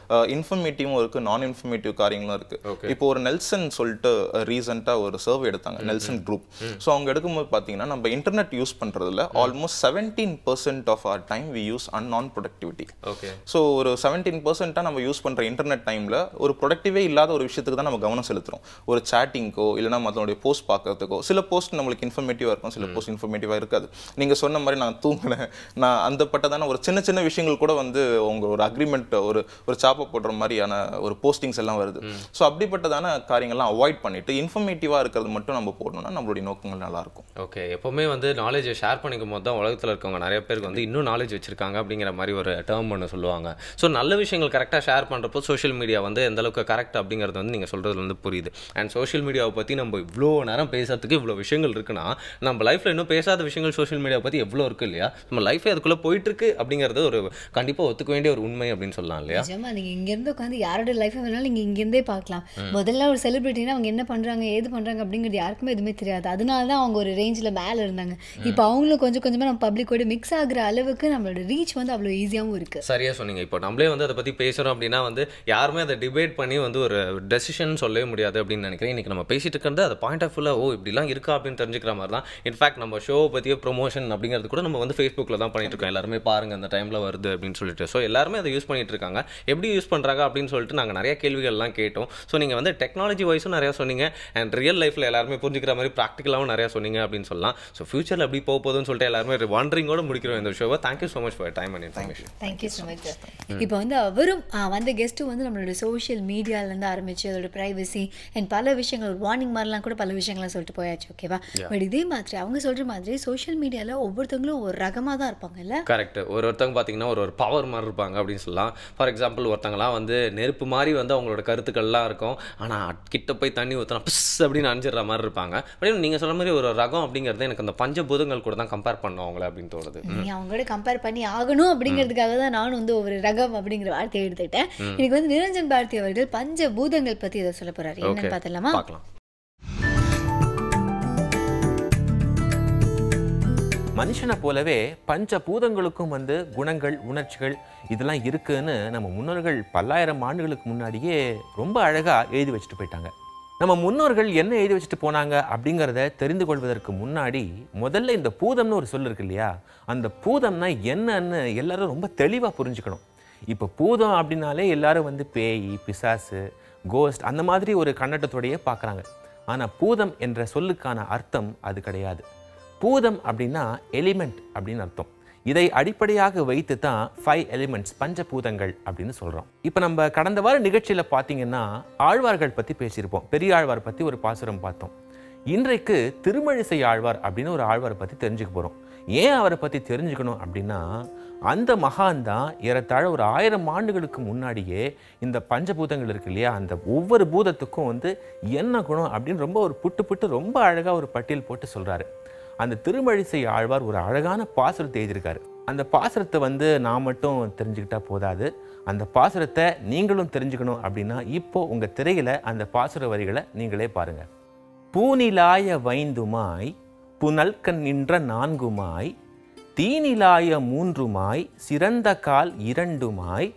இன்ஃபர்மேட்டிவும் இருக்குது, நான் இன்ஃபர்மேட்டிவ் காரியங்களும் இருக்குது. இப்போ ஒரு நெல்சன் சொல்லிட்டு ரீசெண்டாக ஒரு சர்வே எடுத்தாங்க, நெல்சன் குரூப். ஸோ அவங்க எடுக்கும்போது பார்த்தீங்கன்னா நம்ம இன்டர்நெட் யூஸ் பண்ணுறதுல almost 17% of our time we use non productivity. So ஒரு 17% நம்ம யூஸ் பண்ணுற இன்டர்நெட் டைமில் ஒரு ப்ரொடக்டிவிட்டி வேல்யூவே இல்லாத ஒரு விஷயத்துக்கு தான் நம்ம கவனம் செலுத்துறோம். ஒரு சாட்டிங்கோ இல்லைனா மற்றவங்களுடைய போஸ்ட் பார்க்கறதுக்கோ. சில போஸ்ட் நம்மளுக்கு இன்ஃபர்மேட்டிவாக இருக்கும், சில போஸ்ட் இன்ஃபர்மேட்டிவாக இருக்காது. நீங்கள் சொன்ன மாதிரி நான் தூங்கினேன், நான் அந்த பட்டதான ஒரு சின்ன சின்ன விஷயங்கள் கூட வந்து உங்கள் ஒரு அக்ரிமெண்ட் ஒரு சாப்பை போடுற மாதிரியான ஒரு போஸ்டிங்ஸ் எல்லாம் வருது. ஸோ அப்படிப்பட்டதான காரியங்கள்லாம் அவாய்ட் பண்ணிட்டு இன்ஃபர்மேட்டிவாக இருக்கிறது மட்டும் நம்ம போடணும்னா நம்மளுடைய நோக்கங்கள் நல்லாயிருக்கும். ஓகே, எப்போவுமே வந்து நாலேஜை ஷேர் பண்ணிக்கும் போது தான் உலகத்தில் இருக்கவங்க நிறைய பேருக்கு வந்து இன்னும் நாலேஜ் வச்சிருக்காங்க அப்படிங்கிற மாதிரி ஒரு டேர்ம் ஒன்று சொல்லுவாங்க. ஸோ நல்ல விஷயங்கள் கரெக்டாக ஷேர் பண்ணுறப்போ சோஷியல் மீடியா வந்து எந்த அளவுக்கு கரெக்ட் அப்படிங்கிறது வந்து நீங்கள் சொல்கிறது வந்து புரியுது. அண்ட் சோஷியல் மீடியாவை பற்றி நம்ம இவ்வளோ நேரம் பேசுறதுக்கு இவ்வளோ விஷயங்கள் இருக்குன்னா நம்ம லைஃப்பில் இன்னும் பேசாத விஷயங்கள் சோஷியல் மீடியாவை பற்றி எவ்வளோ இருக்குது இல்லையா? நம்ம லைஃபே அதுக்குள்ளே போயிட்டுருக்கு அப்படிங்கிறது ஒரு கண்டிப்பாக ஒத்துக்க வேண்டிய ஒரு உண்மை அப்படின்னு சொல்லலாம் இல்லையா? நீங்கள் இங்கேருந்து உட்காந்து யாரோட லைஃபை வேணாலும் நீங்கள் இங்கேருந்தே பார்க்கலாம். முதல்ல ஒரு செலிபிரிட்டினா அவங்க என்ன பண்ணுறாங்க ஏது பண்ணுறாங்க அப்படிங்கிறது யாருக்குமே எதுவுமே தெரியாது. அதனால தான் அவங்க ஒரு ரேஞ்சில் மேலே இருந்தாங்க. இப்போ அவங்களும் கொஞ்சம் கொஞ்சமாக நம்ம பப்ளிக்கோட மிக்ஸ் ஆகிற அளவுக்கு நம்மளோட ரீச் வந்து அவ்வளோ ஈஸியாகவும் இருக்குது. சரியாக சொன்னீங்க. இப்போ நம்மளே வந்து அதை பற்றி பேசுகிறோம் அப்படின்னா வந்து யாருமே அதை டிபேட் பண்ணி வந்து ஒரு டெசிஷன் சொல்லவே முடியாது அப்படின்னு நினைக்கிறேன். இன்றைக்கி நம்ம பேசிட்டு இருக்கிறது அது பாயிண்ட் ஆஃப் வியூவில் இப்படிலாம் இருக்கா அப்படின்னு தெரிஞ்சுக்கிற மாதிரி தான். இன்ஃபேக்ட் நம்ம ஷோவை பற்றிய ப்ரொமோஷன் அப்படிங்கிறது கூட நம்ம வந்து ஃபேஸ்புக்கில் தான் பண்ணிட்டு இருக்கோம். எல்லாருமே பாருங்கள் அந்த டைமில் வருது அப்படின்னு சொல்லிட்டு. ஸோ எல்லாருமே அதை யூஸ் பண்ணிட்டு இருக்காங்க. எப்படி யூஸ் பண்ணுறாங்க அப்படின்னு சொல்லிட்டு நாங்கள் நிறைய கேள்விகள்லாம் கேட்டோம். ஸோ நீங்கள் வந்து டெக்னாலஜி வைஸும் நிறையா சொன்னீங்க அண்ட் ரியல் லைஃப்பில் எல்லாருமே புரிஞ்சுக்கிற மாதிரி ப்ராக்டிக்கலாகவும் நிறையா சொன்னீங்க அப்படின்னு சொல்லலாம். ஸோ ஃபியூச்சரில் எப்படி போகுதுன்னு சொல்லிட்டு எல்லாருமே வாண்டரிங்கோட முடிக்கிறோம் இந்த ஷோவை. Thank you so much for time and information. Thank you so much. இப்போ வந்து அவரும் வந்த கெஸ்ட்டும் வந்து நம்மளோட சோஷியல் மீடியாவிலேருந்து ஆரம்பிச்சு அதோட ப்ரைவசி அண்ட் பல விஷயங்கள் ஒரு வார்னிங் மாதிரிலாம் கூட பல விஷயங்கள்லாம் சொல்லிட்டு போயாச்சு. ஓகேவா? பட் இதே மாதிரி அவங்க சொல்கிற மாதிரி சோஷியல் மீடியாவில் ஒவ்வொருத்தவங்களும் ஒரு ரகமாக தான் இருப்பாங்கல்ல. கரெக்ட். ஒருத்தவங்க பார்த்தீங்கன்னா ஒரு பவர் மாதிரி இருப்பாங்க அப்படின்னு சொல்லலாம். ஃபார் எக்ஸாம்பிள் ஒருத்தங்களாம் வந்து நெருப்பு மாதிரி வந்து அவங்களோட கருத்துக்கள்லாம் இருக்கும். ஆனால் கிட்ட போய் தண்ணி ஊற்றினா பிஸ் அப்படின்னு அணிஞ்சிடுற மாதிரி இருப்பாங்க. அப்படின்னு நீங்கள் சொல்கிற மாதிரி ஒரு ரகம் அப்படிங்கிறது எனக்கு அந்த பஞ்சபூதங்கள் கூட தான் கம்பேர் பண்ணோம் அவங்கள அப்படின்னு தோணுது. அவங்களோட கம்பேர் பண்ணி ஆகணும் அப்படிங்கிறதுக்காக தான் நானும் வந்து ஒரு ரகம் அப்படிங்கிற வார்த்தையை எடுத்துக்கிட்டேன். எனக்கு வந்து நிரஞ்சன் பாரதி அவர்கள் பஞ்சபூதங்கள் பற்றி இதை சொல்ல போகிறாரு. என்னன்னு பார்த்தலாமா? பார்க்கலாம். மனுஷனை போலவே பஞ்சபூதங்களுக்கும் வந்து குணங்கள் உணர்ச்சிகள் இதெல்லாம் இருக்குன்னு நம்ம முன்னோர்கள் பல்லாயிரம் ஆண்டுகளுக்கு முன்னாடியே ரொம்ப அழகாக எழுதி வச்சுட்டு போயிட்டாங்க. நம்ம முன்னோர்கள் என்ன எழுதி வச்சுட்டு போனாங்க அப்படிங்கிறத தெரிந்து கொள்வதற்கு முன்னாடி முதல்ல இந்த பூதம்னு ஒரு சொல் இருக்கு இல்லையா, அந்த பூதம்னா என்னன்னு எல்லாரும் ரொம்ப தெளிவாக புரிஞ்சுக்கணும். இப்போ பூதம் அப்படின்னாலே எல்லாரும் வந்து பேய் பிசாசு கோஸ்ட் அந்த மாதிரி ஒரு கண்ணட்டத்தோடையே பார்க்குறாங்க. ஆனால் பூதம் என்ற சொல்லுக்கான அர்த்தம் அது கிடையாது. பூதம் அப்படின்னா எலிமெண்ட் அப்படின்னு அர்த்தம். இதை அடிப்படையாக வைத்து தான் 5 எலிமெண்ட்ஸ் பஞ்சபூதங்கள் அப்படின்னு சொல்கிறோம். இப்போ நம்ம கடந்த வார நிகழ்ச்சியில் பார்த்தீங்கன்னா ஆழ்வார்கள் பற்றி பேசியிருப்போம். பெரிய ஆழ்வார் பற்றி ஒரு பாசுரம் பார்த்தோம். இன்றைக்கு திருமழிசை ஆழ்வார் அப்படின்னு ஒரு ஆழ்வாரை பற்றி தெரிஞ்சுக்க போகிறோம். ஏன் அவரை பற்றி தெரிஞ்சுக்கணும் அப்படின்னா அந்த மகான் தான் ஏறத்தாழ ஒரு 1000 ஆண்டுகளுக்கு முன்னாடியே இந்த பஞ்சபூதங்கள் இருக்கு இல்லையா, அந்த ஒவ்வொரு பூதத்துக்கும் வந்து என்ன குணம் அப்படின்னு ரொம்ப ஒரு புட்டு ரொம்ப அழகாக ஒரு பட்டியல் போட்டு சொல்கிறாரு. அந்த திருமழிசை ஆழ்வார் ஒரு அழகான பாசுரத்தை எழுதியிருக்காரு. அந்த பாசுரத்தை வந்து நான் மட்டும் தெரிஞ்சுக்கிட்டா போதாது, அந்த பாசுரத்தை நீங்களும் தெரிஞ்சுக்கணும் அப்படின்னா இப்போ உங்கள் திரையில் அந்த பாசுர வரிகளை நீங்களே பாருங்கள். பூநிலாய வைந்துமாய் புனல்கண் நின்ற 4மாய் தீநிலாய 3மாய் சிறந்த கால் 2மாய்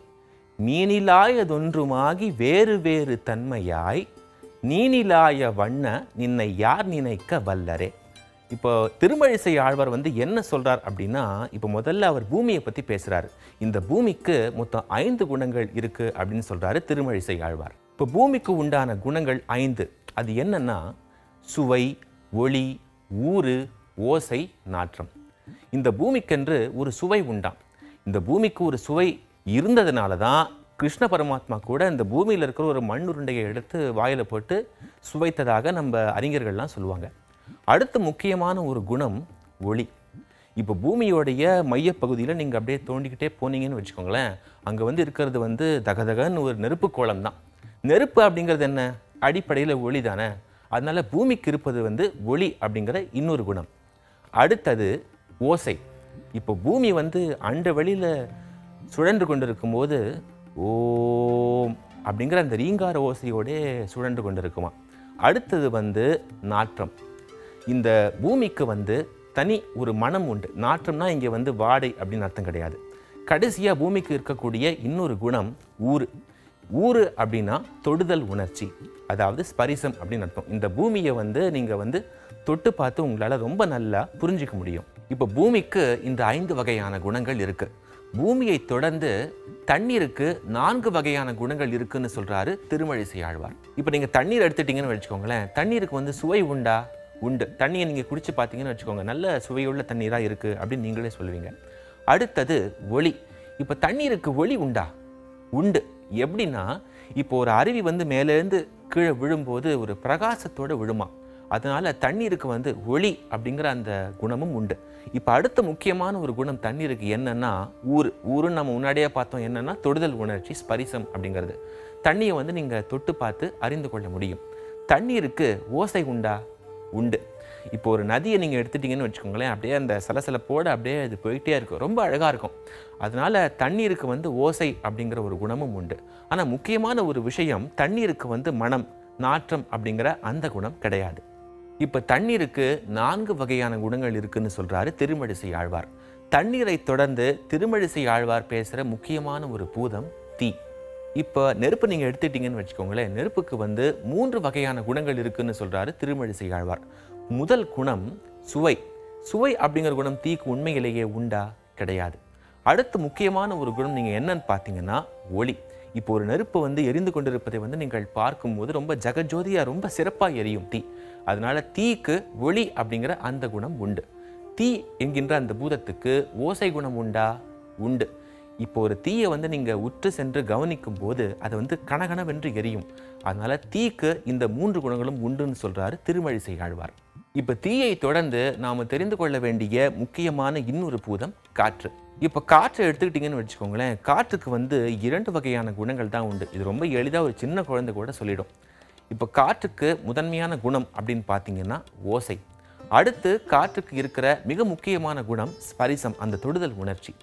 மீனிலாயதொன்றுமாகி வேறு வேறு தன்மையாய் நீனிலாய வண்ண நின்னை யார் நினைக்க வல்லரே. இப்போ திருமழிசை ஆழ்வார் வந்து என்ன சொல்கிறார் அப்படின்னா, இப்போ முதல்ல அவர் பூமியை பற்றி பேசுகிறாரு. இந்த பூமிக்கு மொத்தம் 5 குணங்கள் இருக்குது அப்படின்னு சொல்கிறாரு திருமழிசை ஆழ்வார். இப்போ பூமிக்கு உண்டான குணங்கள் 5. அது என்னன்னா சுவை, ஒளி, ஊறு, ஓசை, நாற்றம். இந்த பூமிக்கென்று ஒரு சுவை உண்டாம். இந்த பூமிக்கு ஒரு சுவை இருந்ததுனால தான் கிருஷ்ண பரமாத்மா கூட இந்த பூமியில் இருக்கிற ஒரு மண் உருண்டையை எடுத்து வாயில் போட்டு சுவைத்ததாக நம்ம அறிஞர்கள்லாம் சொல்லுவாங்க. அடுத்த முக்கியமான ஒரு குணம் ஒளி. இப்போ பூமியோடைய மையப்பகுதியில் நீங்கள் அப்படியே தோண்டிக்கிட்டே போனீங்கன்னு வச்சுக்கோங்களேன், அங்கே வந்து இருக்கிறது வந்து தகதகன்னு ஒரு நெருப்பு கோலம் தான். நெருப்பு அப்படிங்கிறது என்ன? அடிப்படையில் ஒளி தானே. அதனால பூமிக்கு இருப்பது வந்து ஒளி அப்படிங்கிற இன்னொரு குணம். அடுத்தது ஓசை. இப்போ பூமி வந்து அண்ட வெளியில் சுழன்று கொண்டு இருக்கும்போது ஓம் அப்படிங்கிற அந்த ரீங்கார ஓசையோடே சுழன்று கொண்டு இருக்குமா. அடுத்தது வந்து நாற்றம். இந்த பூமிக்கு வந்து தனி ஒரு மனம் உண்டு. நாற்றம்னா இங்கே வந்து வாடை அப்படின்னு அர்த்தம் கிடையாது. கடைசியாக பூமிக்கு இருக்கக்கூடிய இன்னொரு குணம் ஊறு. ஊறு அப்படின்னா தொடுதல் உணர்ச்சி, அதாவது ஸ்பரிசம் அப்படின்னு அர்த்தம். இந்த பூமியை வந்து நீங்கள் வந்து தொட்டு பார்த்து உங்களால் ரொம்ப நல்லா புரிஞ்சிக்க முடியும். இப்போ பூமிக்கு இந்த 5 வகையான குணங்கள் இருக்குது. பூமியை தொடர்ந்து தண்ணீருக்கு 4 வகையான குணங்கள் இருக்குன்னு சொல்றாரு திருமழிசை ஆழ்வார். இப்போ நீங்க தண்ணீர் எடுத்துட்டீங்கன்னு வச்சுக்கோங்களேன், தண்ணீருக்கு வந்து சுவை உண்டா? உண்டு. தண்ணியை நீங்க குடிச்சு பார்த்தீங்கன்னு வச்சுக்கோங்க, நல்ல சுவையுள்ள தண்ணீரா இருக்கு அப்படின்னு நீங்களே சொல்லுவீங்க. அடுத்தது ஒளி. இப்போ தண்ணீருக்கு ஒளி உண்டா? உண்டு. எப்படின்னா, இப்போ ஒரு அருவி வந்து மேலேருந்து கீழே விழும்போது ஒரு பிரகாசத்தோட விழுமா, அதனால தண்ணீருக்கு வந்து ஒளி அப்படிங்கிற அந்த குணமும் உண்டு. இப்போ அடுத்த முக்கியமான ஒரு குணம் தண்ணீருக்கு என்னன்னா ஊருன்னு நம்ம முன்னாடியே பார்த்தோம். என்னன்னா தொடுதல் உணர்ச்சி, ஸ்பரிசம் அப்படிங்கிறது. தண்ணியை வந்து நீங்கள் தொட்டு பார்த்து அறிந்து கொள்ள முடியும். தண்ணீருக்கு ஓசை உண்டா? உண்டு. இப்போ ஒரு நதியை நீங்கள் எடுத்துட்டீங்கன்னு வச்சுக்கோங்களேன், அப்படியே அந்த சலசலப்போடு அப்படியே அது போயிட்டே இருக்கும், ரொம்ப அழகாக இருக்கும். அதனால தண்ணீருக்கு வந்து ஓசை அப்படிங்கிற ஒரு குணமும் உண்டு. ஆனால் முக்கியமான ஒரு விஷயம், தண்ணீருக்கு வந்து மனம், நாற்றம் அப்படிங்கிற அந்த குணம் கிடையாது. இப்போ தண்ணீருக்கு 4 வகையான குணங்கள் இருக்குன்னு சொல்றாரு திருமழிசை ஆழ்வார். தண்ணீரை தொடர்ந்து திருமழிசை ஆழ்வார் பேசுகிற முக்கியமான ஒரு பூதம் தீ. இப்போ நெருப்பு நீங்கள் எடுத்துட்டீங்கன்னு வச்சுக்கோங்களேன், நெருப்புக்கு வந்து 3 வகையான குணங்கள் இருக்குன்னு சொல்றாரு திருமழிசை ஆழ்வார். முதல் குணம் சுவை. சுவை அப்படிங்கிற குணம் தீக்கு உண்மையிலேயே உண்டா? கிடையாது. அடுத்து முக்கியமான ஒரு குணம் நீங்கள் என்னன்னு பார்த்தீங்கன்னா ஒளி. இப்போ ஒரு நெருப்பு வந்து எரிந்து கொண்டிருப்பதை வந்து நீங்கள் பார்க்கும்போது ரொம்ப ஜெகஜோதியாக ரொம்ப சிறப்பாக எரியும் தீ. அதனால தீக்கு ஒளி அப்படிங்கிற அந்த குணம் உண்டு. தீ என்கின்ற அந்த பூதத்துக்கு ஓசை குணம் உண்டா? உண்டு. இப்போ ஒரு தீயை வந்து நீங்கள் உற்று சென்று கவனிக்கும் போது அது வந்து கனகனவென்று எரியும். அதனால தீக்கு இந்த 3 குணங்களும் உண்டுன்னு சொல்றாரு திருமழிசை ஆழ்வார். இப்போ தீயை தொடர்ந்து நாம் தெரிந்து கொள்ள வேண்டிய முக்கியமான இன்னொரு பூதம் காற்று. இப்போ காற்றை எடுத்துக்கிட்டிங்கன்னு வச்சுக்கோங்களேன், காற்றுக்கு வந்து 2 வகையான குணங்கள் தான் உண்டு. இது ரொம்ப எளிதாக ஒரு சின்ன குழந்தை கூட சொல்லிடும். இப்போ காற்றுக்கு முதன்மையான குணம் அப்படின்னு பார்த்தீங்கன்னா ஓசை. அடுத்து காற்றுக்கு இருக்கிற மிக முக்கியமான குணம் ஸ்பரிசம், அந்த தொடுதல் உணர்ச்சி.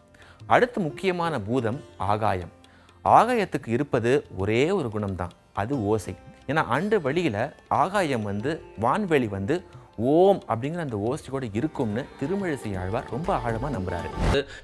அடுத்து முக்கியமான பூதம் ஆகாயம். ஆகாயத்துக்கு இருப்பது ஒரே ஒரு குணம்தான், அது ஓசை. ஏன்னா அண்டு வெளியில் ஆகாயம் வந்து வான்வெளி வந்து ஓம் அப்படிங்கிற அந்த ஓசையோடு இருக்கும்னு திருமழிசை ஆழ்வார் ரொம்ப ஆழமாக நம்புறாரு.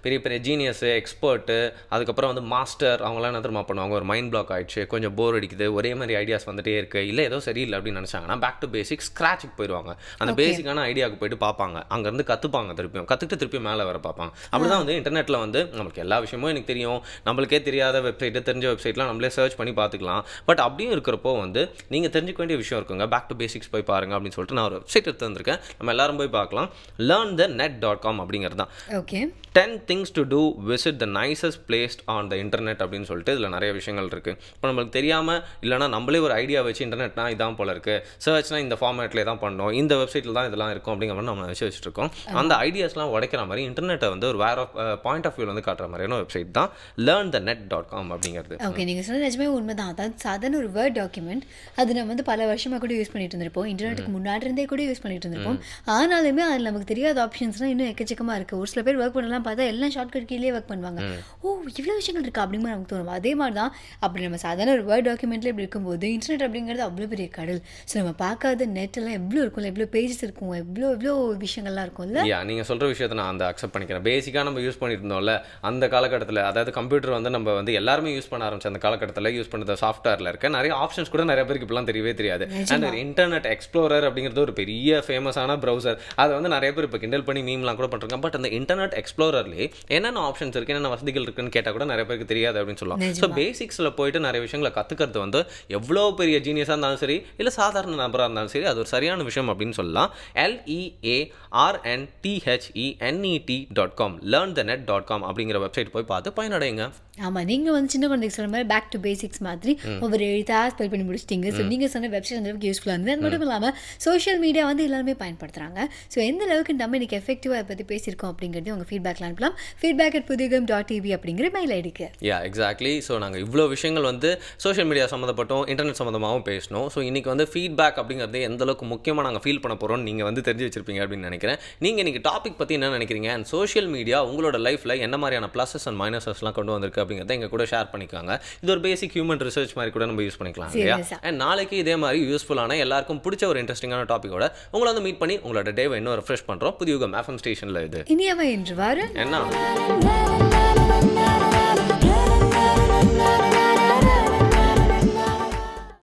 பெரிய பெரிய ஜீனியஸு, எக்ஸ்பர்ட்டு, அதுக்கப்புறம் வந்து மாஸ்டர், அவங்களாம் என்ன தெரியுமா பண்ணுவாங்க, ஒரு மைண்ட் பிளாக் ஆயிடுச்சு, கொஞ்சம் போர் அடிக்குது, ஒரே மாதிரி ஐடியாஸ் வந்துட்டே இருக்குது, இல்லை ஏதோ சரியில்லை அப்படின்னு நினச்சாங்கன்னா பேக் டு பேசிக் ஸ்க்ராட்சுக்கு போயிடுவாங்க. அந்த பேசிக்கான ஐடியாவுக்கு போயிட்டு பார்ப்பாங்க, அங்கேருந்து கற்றுப்பாங்க, கற்றுக்கிட்டு மேலே வர பார்ப்பாங்க. அப்படி தான் வந்து இன்டர்நெட்டில் வந்து நம்மளுக்கு எல்லா விஷயமும் எனக்கு தெரியும், நம்மளுக்கே தெரியாத வெப்சைட்டு, தெரிஞ்ச வெப்சைட்லாம் நம்மளே சர்ச் பண்ணி பார்த்துக்கலாம். பட் அப்படியும் இருக்கிறப்போ வந்து நீங்கள் தெரிஞ்சுக்க வேண்டிய விஷயம் இருக்குங்க. பேக் டு பேசிக்ஸ் போய் பாருங்க அப்படின்னு சொல்லிட்டு நான் ஒரு வெப்சைட் வந்திருக்கேன், நம்ம எல்லாரும் போய் பார்க்கலாம். learnthenet.com அப்படிங்கிறது தான். Okay, 10 things to do, visit the nicest place on the internet அப்படின்னு சொல்லிட்டு இதில் நிறைய விஷயங்கள் இருக்குது. இப்போ நம்மளுக்கு தெரியாமல் இல்லைனா நம்மளே ஒரு ஐடியா வச்சு இன்டர்நெட்னா இதான் போல இருக்குது, சர்ச்னா இந்த ஃபார்மேட்லேயே தான் பண்ணோம், இந்த வெப்சைட்டில் தான் இதெல்லாம் இருக்கும் அப்படிங்கிற மாதிரி நம்ம வச்சு வச்சுருக்கோம். அந்த ஐடியாஸ்லாம் உடைக்கிற மாதிரி இன்டர்நெட்டை வந்து ஒரு வேற பாயிண்ட் ஆஃப் வியூவில் வந்து காட்டுற மாதிரியான வெப்சைட் தான் learnthenet.com அப்படிங்கிறது. ஓகே, நீங்கள் சொன்ன நிஜமே உண்மைதான். அதாவது சாதாரண ஒரு வேர்ட் டாக்குமெண்ட், அது நம்ம வந்து பல வருஷமாக கூட யூஸ் பண்ணிட்டு இருந்திருப்போம், இன்டர்நெட்டுக்கு முன்னாடி இருந்தே கூட யூஸ் பண்ணிட்டு இருந்திருப்போம். ஆனாலுமே அதில் நமக்கு தெரியாத ஆப்ஷன்ஸ்லாம் இன்னும் எக்கச்சக்கமாக இருக்குது. ஒரு சில பேர் ஒர்க் பண்ணலாம் பார்த்தா எல்லாம் ஷார்ட்கட் கீழே ஒர்க் பண்ணுவாங்க. ஓ, இவ்வளோ விஷயங்கள் இருக்குது அப்படிங்கிற நமக்கு தோணும். அதே மாதிரி தான் அப்படி நம்ம சாதாரண ஒரு வேர்ட் டாக்குமெண்ட்டில் இப்படி இருக்கும்போது இன்டர்நெட் அப்படிங்கிறது அவ்வளோ பெரிய கடல். ஸோ நம்ம பார்க்காத நெட்டெல்லாம் எவ்வளோ இருக்கும்ல, எவ்வளோ பேஜஸ் இருக்கும், எவ்வளோ விஷயங்கள்லாம் இருக்கும்ல. நீங்கள் சொல்கிற விஷயத்தை நான் அந்த அக்செப்ட் பண்ணிக்கிறேன். பேசிக்காக நம்ம யூஸ் பண்ணிட்டு இருந்தோம்ல அந்த காலகட்டத்தில், அதாவது கம்ப்யூட்டர் வந்து நம்ம வந்து எல்லாருமே யூஸ் பண்ண ஆரம்பிச்சு அந்த காலகட்டத்தில் யூஸ் பண்ணுற சாஃப்ட்வேரில் இருக்க நிறைய ஆப்ஷன்ஸ் கூட நிறைய பேருக்கு இப்பெல்லாம் தெரியவே தெரியாது. அண்ட் இன்டர்நெட் எக்ஸ்ப்ளோரர் அப்படிங்கிறது ஒரு பெரிய ஃபேமஸான ப்ரௌசர். அதை வந்து நிறைய பேர் இப்போ கிண்டல் பண்ணி மீம்லாம் கூட பண்ணுறாங்க. பட் அந்த இன்டர்நெட் எக்ஸ்ப்ளோரர்லேயே என்னென்ன ஆப்ஷன்ஸ் இருக்குது, என்னென்ன வசதிகள் இருக்குன்னு கேட்டால் கூட நிறைய பேருக்கு தெரியாது அப்படின்னு சொல்லலாம். ஸோ பேசிக்ஸில் போயிட்டு நிறைய விஷயங்களை கற்றுக்கிறது வந்து எவ்வளோ பெரிய ஜீனியஸாக இருந்தாலும் சரி, இல்லை சாதாரண நபராக இருந்தாலும் சரி, அது ஒரு சரியான விஷயம் அப்படின்னு சொல்லலாம். learnthenet.com learnthenet.com அப்படிங்கிற வெப்சைட் போய் பார்த்து பயனடைங்க. ஆமாம், நீங்கள் வந்து சின்ன குழந்தைக்கு சொன்ன மாதிரி பேக் டு பேசிக்ஸ் மாதிரி ஒவ்வொரு எழுத்தாக ஸ்பெல் பண்ணி முடிச்சிட்டிங்க. ஸோ நீங்கள் சொன்ன வெப்சைட் அந்த அளவுக்கு யூஸ்ஃபுல்லாக இருந்தது. அது மட்டும் இல்லாமல் சோஷியல் மீடியா வந்து எல்லாருமே பயன்படுத்துகிறாங்க. ஸோ எந்த அளவுக்கு நம்ம இன்றைக்கி எஃபெக்டிவாக அதை பற்றி பேசியிருக்கோம் அப்படிங்கிறது உங்கள் ஃபீட்பேக்லாம் அனுப்பலாம். feedback@pudhugam.tv அப்படிங்கிற மெயில் ஐடிக்கு. எக்ஸாக்ட்லி. ஸோ நாங்கள் இவ்வளோ விஷயங்கள் வந்து சோஷியல் மீடியா சம்மந்தப்பட்டோம், இன்டர்நெட் சம்மந்தமாகவும் பேசணும். ஸோ இன்றைக்கி வந்து ஃபீட்பேக் அப்படிங்கிறது எந்த அளவுக்கு முக்கியமாக நாங்கள் ஃபீல் பண்ண போகிறோம்னு நீங்கள் வந்து தெரிஞ்சு வச்சிருப்பீங்க அப்படின்னு நினைக்கிறேன். நீங்கள் இன்றைக்கி டாபிக் பற்றி என்ன நினைக்கிறீங்க, அண்ட் சோஷியல் மீடியா உங்களோட லைஃப்பில் என்ன மாதிரியான ப்ளஸஸ் அண்ட் மைனஸஸ்லாம் கொண்டு வந்திருக்கு அப்படிங்கிறத எங்கள் கூட ஷேர் பண்ணிக்காங்க. இது ஒரு பேசிக் ஹியூமன் ரிசர்ச் மாதிரி கூட நம்ம யூஸ் பண்ணிக்கலாம் இல்லையா? அண்ட் நாளைக்கு இதே மாதிரி யூஸ்ஃபுல்லான எல்லாருக்கும் பிடிச்ச ஒரு இன்ட்ரெஸ்டிங்கான டாபிக்கோட உங்களை வந்து மீட் பண்ணி உங்களோட டேவை இன்னும் ரெஃப்ரெஷ் பண்ணுறோம். புதிய FM ஸ்டேஷனில் இது இனியவை என்று வாரு என்ன